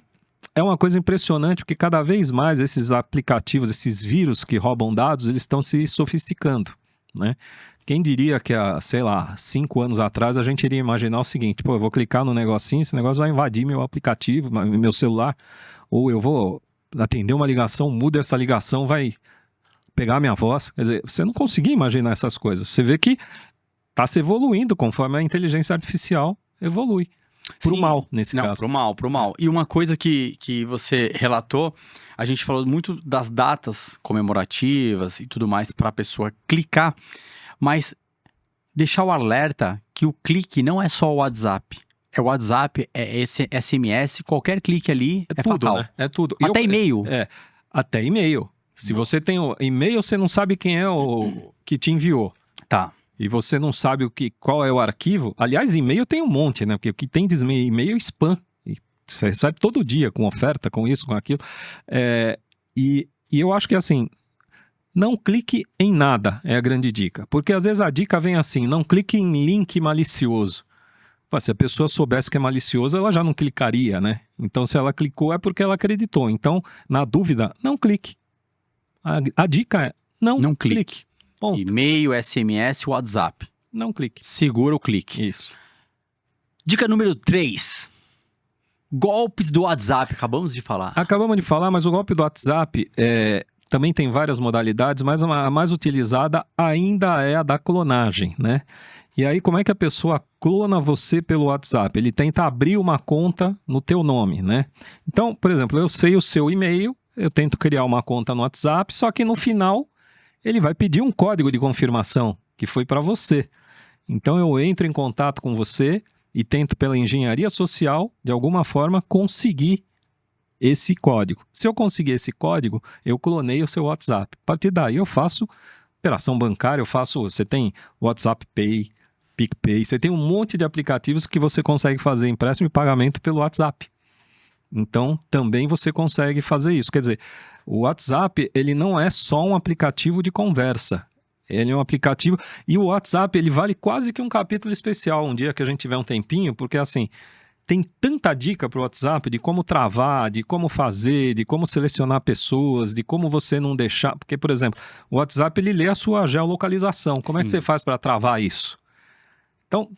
é uma coisa impressionante porque cada vez mais esses aplicativos, esses vírus que roubam dados, eles estão se sofisticando, né? Quem diria que há, 5 anos atrás a gente iria imaginar o seguinte, eu vou clicar no negocinho, esse negócio vai invadir meu aplicativo, meu celular, ou eu vou atender uma ligação, muda essa ligação, vai pegar minha voz. Quer dizer, você não conseguia imaginar essas coisas. Você vê que está se evoluindo conforme a inteligência artificial evolui. Pro mal, nesse caso. Pro mal. E uma coisa que você relatou, a gente falou muito das datas comemorativas e tudo mais para a pessoa clicar, mas deixar o alerta que o clique não é só o WhatsApp. É o WhatsApp, é esse SMS, qualquer clique ali é tudo, fatal. Né? É tudo. Até e-mail. Até e-mail. Se você tem o e-mail, você não sabe quem é o que te enviou. Tá. E você não sabe qual é o arquivo. Aliás, e-mail tem um monte, né? Porque o que tem de e-mail é spam. E você recebe todo dia com oferta, com isso, com aquilo. E eu acho que assim, não clique em nada é a grande dica. Porque às vezes a dica vem assim, não clique em link malicioso. Se a pessoa soubesse que é malicioso, ela já não clicaria, né? Então, se ela clicou, é porque ela acreditou. Então, na dúvida, não clique. A dica é não clique. Ponto. E-mail, SMS, WhatsApp. Não clique. Segura o clique. Isso. Dica número 3. Golpes do WhatsApp. Acabamos de falar. Mas o golpe do WhatsApp também tem várias modalidades, mas a mais utilizada ainda é a da clonagem, né? E aí, como é que a pessoa clona você pelo WhatsApp? Ele tenta abrir uma conta no teu nome, né? Então, por exemplo, eu sei o seu e-mail, eu tento criar uma conta no WhatsApp, só que no final ele vai pedir um código de confirmação que foi para você. Então eu entro em contato com você e tento pela engenharia social, de alguma forma, conseguir esse código. Se eu conseguir esse código, eu clonei o seu WhatsApp. A partir daí eu faço operação bancária, você tem WhatsApp Pay, PicPay, você tem um monte de aplicativos que você consegue fazer empréstimo e pagamento pelo WhatsApp. Então, também você consegue fazer isso. Quer dizer, o WhatsApp, ele não é só um aplicativo de conversa. Ele é um aplicativo... E o WhatsApp, ele vale quase que um capítulo especial um dia que a gente tiver um tempinho, porque assim, tem tanta dica para o WhatsApp de como travar, de como fazer, de como selecionar pessoas, de como você não deixar... Porque, por exemplo, o WhatsApp, ele lê a sua geolocalização. Como é que você faz para travar isso? Então,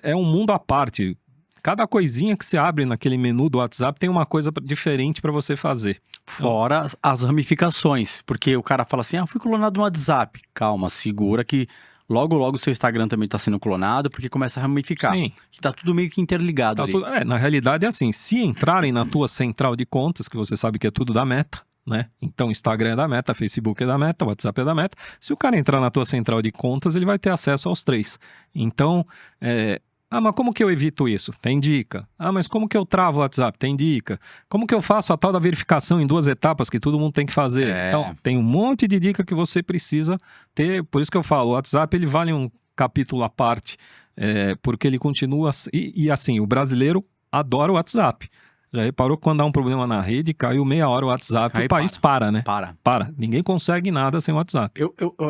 é um mundo à parte. Cada coisinha que você abre naquele menu do WhatsApp tem uma coisa diferente para você fazer. Fora as ramificações, porque o cara fala assim, fui clonado no WhatsApp. Calma, segura que logo o seu Instagram também está sendo clonado, porque começa a ramificar. Sim. Que tá tudo meio que interligado ali. Na realidade é assim, se entrarem na tua central de contas, que você sabe que é tudo da Meta, né? Então, Instagram é da Meta, Facebook é da Meta, WhatsApp é da Meta. Se o cara entrar na tua central de contas, ele vai ter acesso aos 3. Então, mas como que eu evito isso? Tem dica. Mas como que eu travo o WhatsApp? Tem dica. Como que eu faço a tal da verificação em 2 etapas que todo mundo tem que fazer? Então, tem um monte de dica que você precisa ter. Por isso que eu falo, o WhatsApp ele vale um capítulo à parte, porque ele continua... E assim, o brasileiro adora o WhatsApp. Já reparou que quando dá um problema na rede, caiu meia hora o WhatsApp, aí o país para, né? Para. Ninguém consegue nada sem o WhatsApp.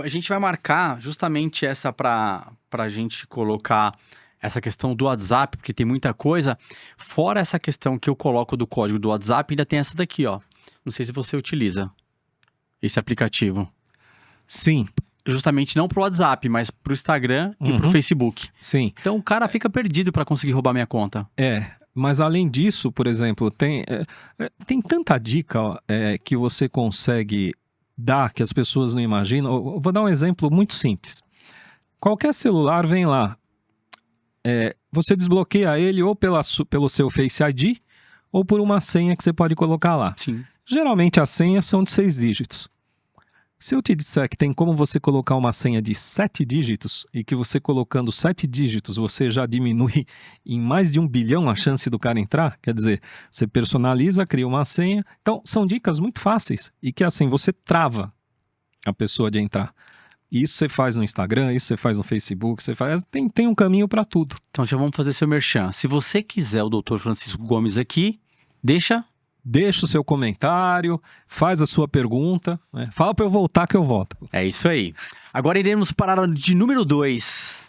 A gente vai marcar justamente essa pra gente colocar essa questão do WhatsApp, porque tem muita coisa. Fora essa questão que eu coloco do código do WhatsApp, ainda tem essa daqui, ó. Não sei se você utiliza esse aplicativo. Sim. Justamente não pro WhatsApp, mas pro Instagram e pro Facebook. Sim. Então o cara fica perdido pra conseguir roubar minha conta. Mas além disso, por exemplo, tem tanta dica que você consegue dar que as pessoas não imaginam. Eu vou dar um exemplo muito simples. Qualquer celular vem lá. Você desbloqueia ele ou pelo seu Face ID ou por uma senha que você pode colocar lá. Sim. Geralmente as senhas são de 6 dígitos. Se eu te disser que tem como você colocar uma senha de 7 dígitos e que você colocando 7 dígitos você já diminui em mais de 1 bilhão a chance do cara entrar, quer dizer, você personaliza, cria uma senha. Então, são dicas muito fáceis e que assim, você trava a pessoa de entrar. Isso você faz no Instagram, isso você faz no Facebook, tem um caminho para tudo. Então já vamos fazer seu merchan. Se você quiser o Dr. Francisco Gomes aqui, deixa o seu comentário, faz a sua pergunta, né? Fala para eu voltar que eu volto. É isso aí. Agora iremos para de número 2.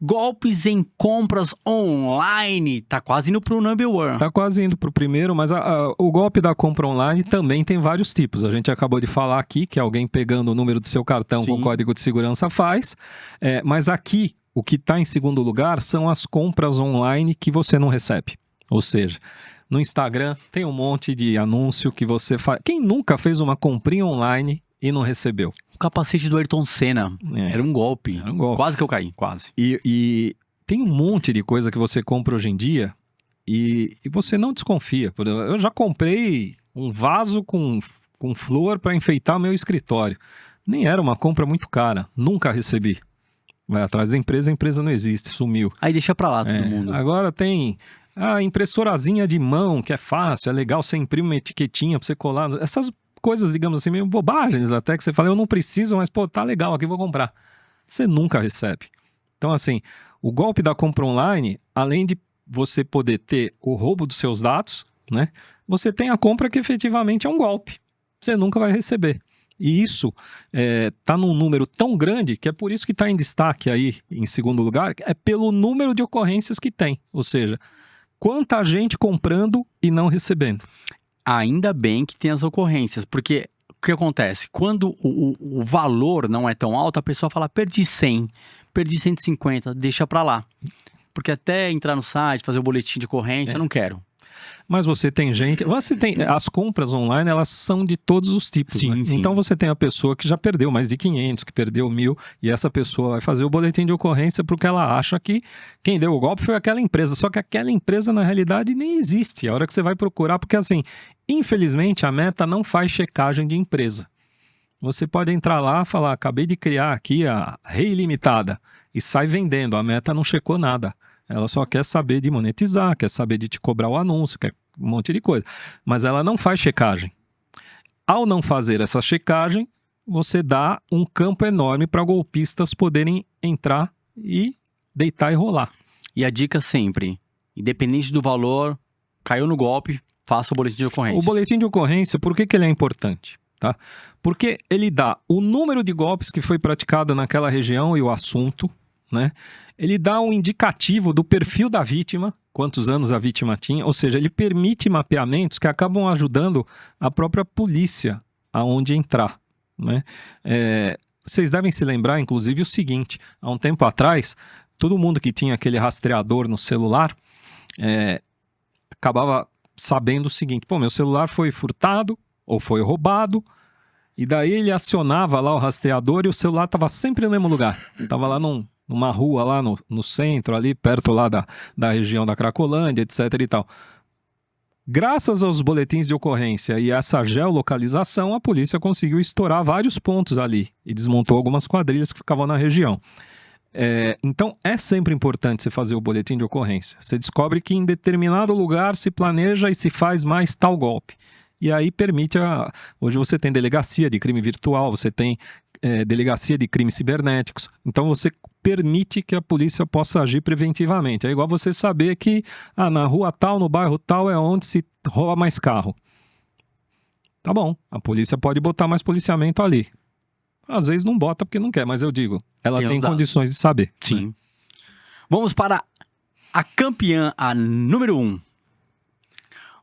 Golpes em compras online. Tá quase indo pro number one. Tá quase indo pro primeiro, mas o golpe da compra online também tem vários tipos. A gente acabou de falar aqui que alguém pegando o número do seu cartão com código de segurança faz. Mas aqui, o que está em segundo lugar são as compras online que você não recebe. Ou seja, no Instagram tem um monte de anúncio que você faz. Quem nunca fez uma comprinha online e não recebeu? O capacete do Ayrton Senna. Era um golpe. Quase que eu caí, quase. E tem um monte de coisa que você compra hoje em dia e você não desconfia. Eu já comprei um vaso com flor para enfeitar o meu escritório. Nem era uma compra muito cara. Nunca recebi. Vai atrás da empresa, a empresa não existe, sumiu. Aí deixa pra lá todo mundo. Agora tem a impressorazinha de mão, que é fácil, é legal, você imprime uma etiquetinha pra você colar. Essas coisas, digamos assim, meio bobagens até, que você fala, eu não preciso, mas pô, tá legal, aqui vou comprar. Você nunca recebe. Então assim, o golpe da compra online, além de você poder ter o roubo dos seus dados, né? Você tem a compra que efetivamente é um golpe. Você nunca vai receber. E isso está num número tão grande que é por isso que está em destaque aí em segundo lugar, é pelo número de ocorrências que tem. Ou seja, quanta gente comprando e não recebendo. Ainda bem que tem as ocorrências, porque o que acontece? Quando o valor não é tão alto, a pessoa fala, perdi 100, perdi 150, deixa pra lá. Porque até entrar no site, fazer o boletim de ocorrência, eu não quero. Mas você tem as compras online, elas são de todos os tipos. Sim, né? sim. Então você tem a pessoa que já perdeu mais de 500, que perdeu 1.000, e essa pessoa vai fazer o boletim de ocorrência porque ela acha que quem deu o golpe foi aquela empresa. Só que aquela empresa, na realidade, nem existe. A hora que você vai procurar, porque assim, infelizmente, a Meta não faz checagem de empresa. Você pode entrar lá e falar, acabei de criar aqui a Rei Ilimitada e sai vendendo. A Meta não checou nada. Ela só quer saber de monetizar, quer saber de te cobrar o anúncio, quer um monte de coisa. Mas ela não faz checagem. Ao não fazer essa checagem, você dá um campo enorme para golpistas poderem entrar e deitar e rolar. E a dica sempre, independente do valor, caiu no golpe, faça o boletim de ocorrência. O boletim de ocorrência, por que ele é importante? Tá? Porque ele dá o número de golpes que foi praticado naquela região e o assunto, né? Ele dá um indicativo do perfil da vítima, quantos anos a vítima tinha, ou seja, ele permite mapeamentos que acabam ajudando a própria polícia aonde entrar, né? Vocês devem se lembrar, inclusive, o seguinte, há um tempo atrás, todo mundo que tinha aquele rastreador no celular acabava sabendo o seguinte, pô, meu celular foi furtado ou foi roubado, e daí ele acionava lá o rastreador e o celular estava sempre no mesmo lugar, estava lá numa rua lá no centro, ali perto lá da região da Cracolândia, etc e tal. Graças aos boletins de ocorrência e essa geolocalização, a polícia conseguiu estourar vários pontos ali e desmontou algumas quadrilhas que ficavam na região. Então, é sempre importante você fazer o boletim de ocorrência. Você descobre que em determinado lugar se planeja e se faz mais tal golpe. E aí permite hoje você tem delegacia de crime virtual, você tem delegacia de crimes cibernéticos. Então você permite que a polícia possa agir preventivamente. É igual você saber que na rua tal, no bairro tal, é onde se rouba mais carro. Tá bom, a polícia pode botar mais policiamento ali. Às vezes não bota porque não quer, mas eu digo, ela tem condições de saber. Sim. Né? Vamos para a campeã, a número 1.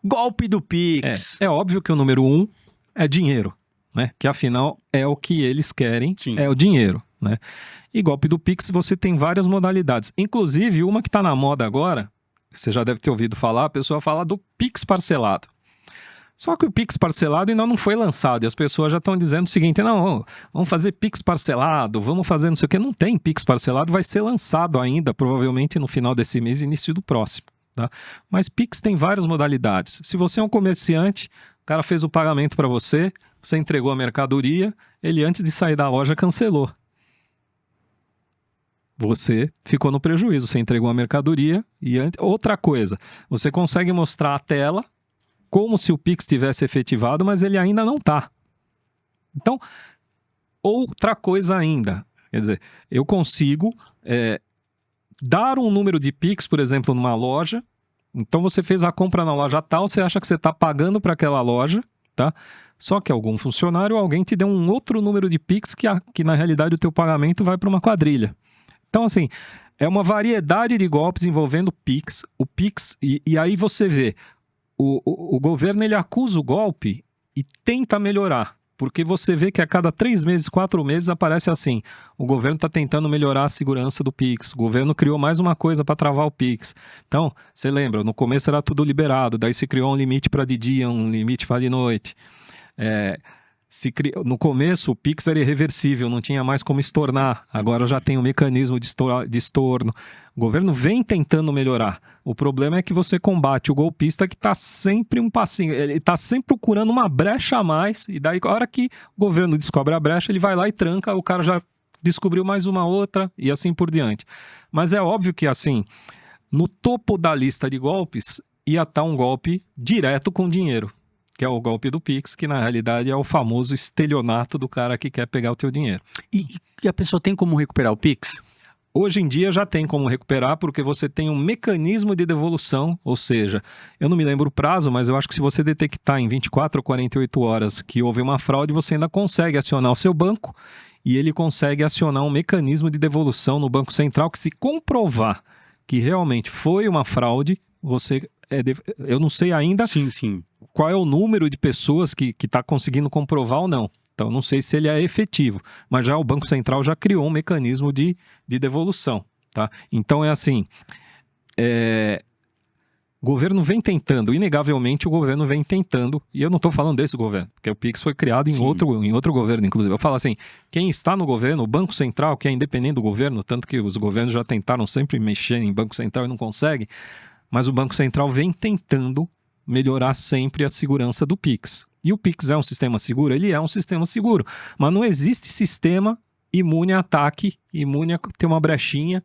Golpe do Pix. É óbvio que o número 1 é dinheiro, né? Que afinal é o que eles querem, Sim. É o dinheiro, né? E golpe do Pix você tem várias modalidades. Inclusive uma que está na moda agora, você já deve ter ouvido falar, a pessoa fala do Pix parcelado. Só que o Pix parcelado ainda não foi lançado e as pessoas já estão dizendo o seguinte, não, vamos fazer Pix parcelado, vamos fazer não sei o que. Não tem Pix parcelado, vai ser lançado ainda, provavelmente no final desse mês, início do próximo. Tá? Mas Pix tem várias modalidades. Se você é um comerciante, o cara fez o pagamento para você, você entregou a mercadoria, ele antes de sair da loja cancelou. Você ficou no prejuízo, você entregou a mercadoria e outra coisa, você consegue mostrar a tela como se o Pix tivesse efetivado, mas ele ainda não está. Então, outra coisa ainda, quer dizer, eu consigo dar um número de Pix, por exemplo, numa loja. Então você fez a compra na loja tal, você acha que você está pagando para aquela loja, tá? Só que algum funcionário ou alguém te deu um outro número de Pix que na realidade o teu pagamento vai para uma quadrilha. Então assim, é uma variedade de golpes envolvendo Pix. O Pix, e aí você vê, o governo ele acusa o golpe e tenta melhorar. Porque você vê que a cada 3 meses, 4 meses aparece assim, o governo está tentando melhorar a segurança do Pix, o governo criou mais uma coisa para travar o Pix. Então, você lembra, no começo era tudo liberado, daí se criou um limite para de dia, um limite para de noite. No começo o Pix era irreversível, não tinha mais como estornar, agora já tem um mecanismo de estorno. O governo vem tentando melhorar. O problema é que você combate o golpista que está sempre um passinho, ele está sempre procurando uma brecha a mais, e daí a hora que o governo descobre a brecha, ele vai lá e tranca, o cara já descobriu mais uma outra e assim por diante. Mas é óbvio que assim, no topo da lista de golpes ia estar um golpe direto com dinheiro, que é o golpe do Pix, que na realidade é o famoso estelionato do cara que quer pegar o teu dinheiro. E a pessoa tem como recuperar o Pix? Hoje em dia já tem como recuperar, porque você tem um mecanismo de devolução, ou seja, eu não me lembro o prazo, mas eu acho que se você detectar em 24 ou 48 horas que houve uma fraude, você ainda consegue acionar o seu banco e ele consegue acionar um mecanismo de devolução no Banco Central que, se comprovar que realmente foi uma fraude, você... eu não sei ainda Sim. qual é o número de pessoas que está conseguindo comprovar ou não. Então, não sei se ele é efetivo, mas já o Banco Central já criou um mecanismo de devolução. Tá? Então, é assim, o governo vem tentando, inegavelmente o governo vem tentando, e eu não estou falando desse governo, porque o Pix foi criado em outro governo, inclusive. Eu falo assim, quem está no governo, o Banco Central, que é independente do governo, tanto que os governos já tentaram sempre mexer em Banco Central e não conseguem, mas o Banco Central vem tentando melhorar sempre a segurança do Pix. E o Pix é um sistema seguro? Ele é um sistema seguro, mas não existe sistema imune a ataque, imune a ter uma brechinha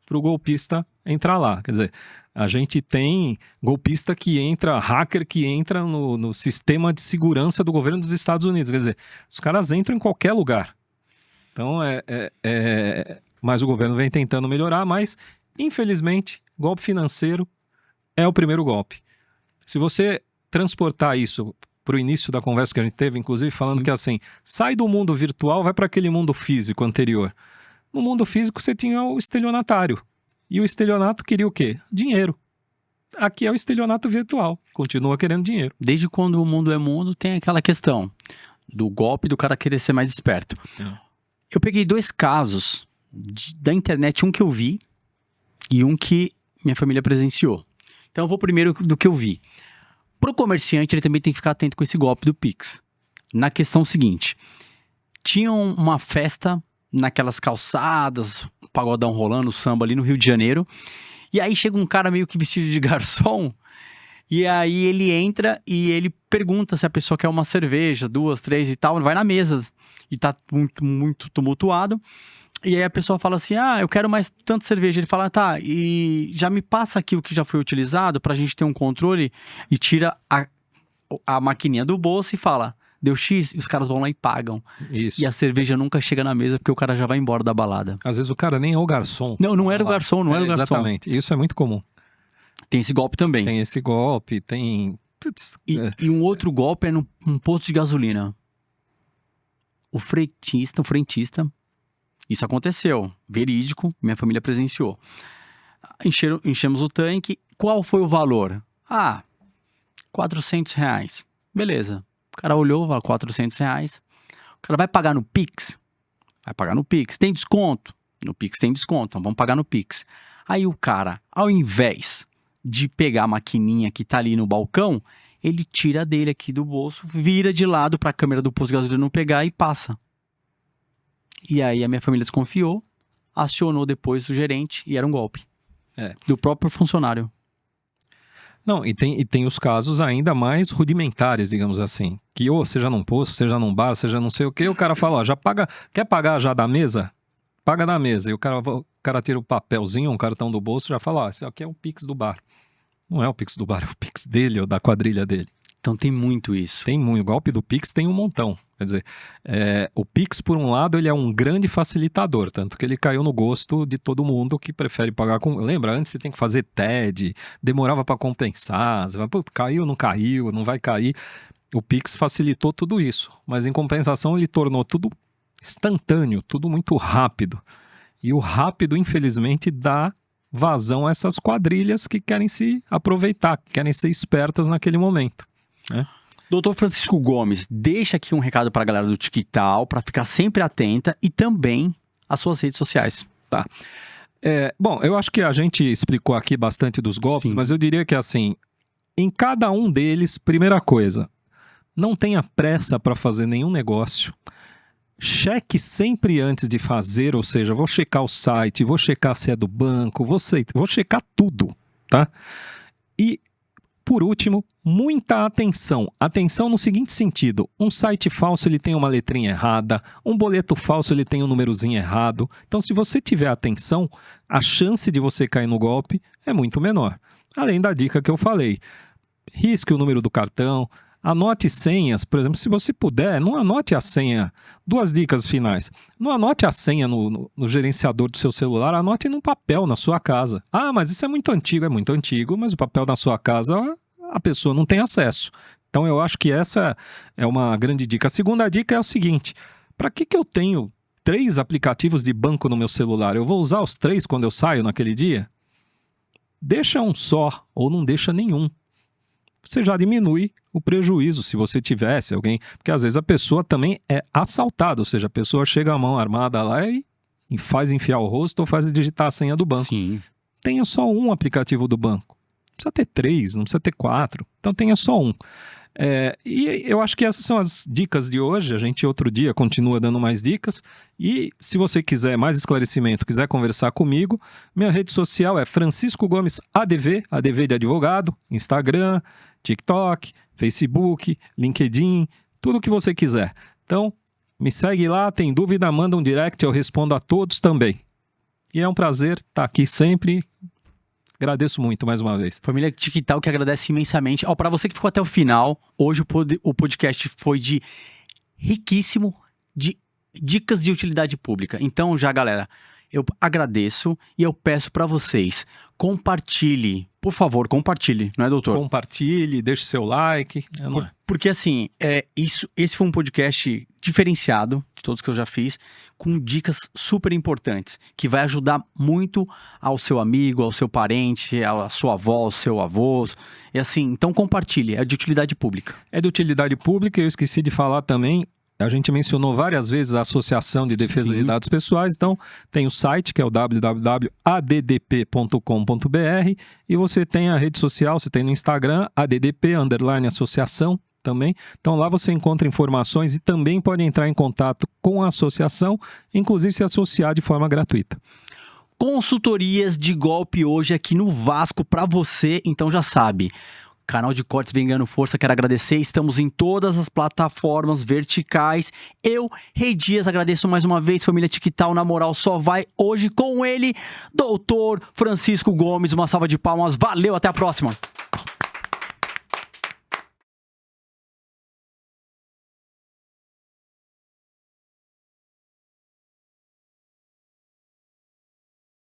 para o golpista entrar lá. Quer dizer, a gente tem golpista que entra, hacker que entra no sistema de segurança do governo dos Estados Unidos. Quer dizer, os caras entram em qualquer lugar. Então, mas o governo vem tentando melhorar, mas, infelizmente, golpe financeiro é o primeiro golpe. Se você transportar isso para o início da conversa que a gente teve, inclusive, falando que assim, sai do mundo virtual, vai para aquele mundo físico anterior. No mundo físico você tinha o estelionatário. E o estelionato queria o quê? Dinheiro. Aqui é o estelionato virtual. Continua querendo dinheiro. Desde quando o mundo é mundo, tem aquela questão do golpe do cara querer ser mais esperto. Eu peguei 2 casos da internet, um que eu vi e um que minha família presenciou. Então eu vou primeiro do que eu vi. Pro comerciante, ele também tem que ficar atento com esse golpe do Pix. Na questão seguinte, tinha uma festa naquelas calçadas, pagodão rolando, samba ali no Rio de Janeiro, e aí chega um cara meio que vestido de garçom, e aí ele entra e ele pergunta se a pessoa quer uma cerveja, 2, 3 e tal, vai na mesa, e tá muito, muito tumultuado, e aí a pessoa fala assim, eu quero mais tanta cerveja. Ele fala, tá, e já me passa aqui o que já foi utilizado pra gente ter um controle, e tira a maquininha do bolso e fala, deu X, e os caras vão lá e pagam. Isso. E a cerveja nunca chega na mesa porque o cara já vai embora da balada. Às vezes o cara nem é o garçom. Não era o garçom, não era o garçom. Exatamente, isso é muito comum. Tem esse golpe também. Tem esse golpe, tem... E um outro golpe é num posto de gasolina. O frentista, isso aconteceu, verídico, minha família presenciou. Enchemos o tanque, qual foi o valor? R$400. Beleza. O cara olhou, falou, R$400. O cara vai pagar no Pix? Vai pagar no Pix. Tem desconto? No Pix tem desconto, então vamos pagar no Pix. Aí o cara, ao invés de pegar a maquininha que tá ali no balcão, ele tira dele aqui do bolso, vira de lado pra câmera do posto de gasolina não pegar e passa. E aí a minha família desconfiou, acionou depois o gerente e era um golpe. Do próprio funcionário. Não, e tem os casos ainda mais rudimentares, digamos assim. Que ou seja num posto, seja num bar, seja não sei o quê, o cara fala, já paga, quer pagar já da mesa? Paga da mesa. E o cara tira o papelzinho, um cartão do bolso, já fala, esse aqui é o Pix do bar. Não é o Pix do bar, é o Pix dele ou da quadrilha dele. Então tem muito isso. Tem muito. O golpe do Pix tem um montão. Quer dizer, o Pix, por um lado, ele é um grande facilitador, tanto que ele caiu no gosto de todo mundo que prefere pagar com... Lembra, antes você tem que fazer TED, demorava para compensar, você vai, caiu, não vai cair. O Pix facilitou tudo isso, mas em compensação ele tornou tudo instantâneo, tudo muito rápido. E o rápido, infelizmente, dá vazão a essas quadrilhas que querem se aproveitar, que querem ser espertas naquele momento, né? Doutor Francisco Gomes, deixa aqui um recado para a galera do TikTok, para ficar sempre atenta e também as suas redes sociais. Tá. Bom, eu acho que a gente explicou aqui bastante dos golpes, mas eu diria que assim, em cada um deles, primeira coisa, não tenha pressa para fazer nenhum negócio. Cheque sempre antes de fazer, ou seja, vou checar o site, vou checar se é do banco, vou checar tudo, tá? E por último, muita atenção. Atenção no seguinte sentido, um site falso ele tem uma letrinha errada, um boleto falso ele tem um númerozinho errado. Então se você tiver atenção, a chance de você cair no golpe é muito menor. Além da dica que eu falei, risque o número do cartão, anote senhas, por exemplo, se você puder, não anote a senha. 2 dicas finais. Não anote a senha no gerenciador do seu celular, anote num papel na sua casa. Mas isso é muito antigo, mas o papel na sua casa a pessoa não tem acesso. Então eu acho que essa é uma grande dica. A segunda dica é o seguinte, para que eu tenho 3 aplicativos de banco no meu celular? Eu vou usar os 3 quando eu saio naquele dia? Deixa um só ou não deixa nenhum. Você já diminui o prejuízo se você tivesse alguém, porque às vezes a pessoa também é assaltada, ou seja, a pessoa chega a mão armada lá e faz enfiar o rosto ou faz digitar a senha do banco. Sim. Tenha só um aplicativo do banco, precisa ter 3, não precisa ter 4. Então tenha só um. E eu acho que essas são as dicas de hoje. A gente outro dia continua dando mais dicas. E se você quiser mais esclarecimento, quiser conversar comigo, minha rede social é Francisco Gomes ADV, ADV de advogado, Instagram, TikTok, Facebook, LinkedIn, tudo o que você quiser. Então, me segue lá, tem dúvida, manda um direct, eu respondo a todos também. E é um prazer estar aqui sempre. Agradeço muito mais uma vez. Família TicTal que agradece imensamente. Para você que ficou até o final, hoje o podcast foi riquíssimo de dicas de utilidade pública. Então já, galera, eu agradeço e eu peço para vocês, compartilhe, por favor, compartilhe, não é, doutor? Compartilhe, deixe seu like. Porque assim, esse foi um podcast diferenciado de todos que eu já fiz, com dicas super importantes, que vai ajudar muito ao seu amigo, ao seu parente, à sua avó, ao seu avô. E assim, então compartilhe, é de utilidade pública. É de utilidade pública, eu esqueci de falar também. A gente mencionou várias vezes a Associação de Defesa de Dados Pessoais, então tem o site que é o www.addp.com.br e você tem a rede social, você tem no Instagram, addp_associação também. Então lá você encontra informações e também pode entrar em contato com a associação, inclusive se associar de forma gratuita. Consultorias de golpe hoje aqui no Vasco para você, então já sabe. Canal de cortes vem ganhando força, quero agradecer. Estamos em todas as plataformas verticais. Eu, Rei Dias, agradeço mais uma vez. Família TicTal, na moral, só vai hoje com ele, doutor Francisco Gomes. Uma salva de palmas. Valeu, até a próxima.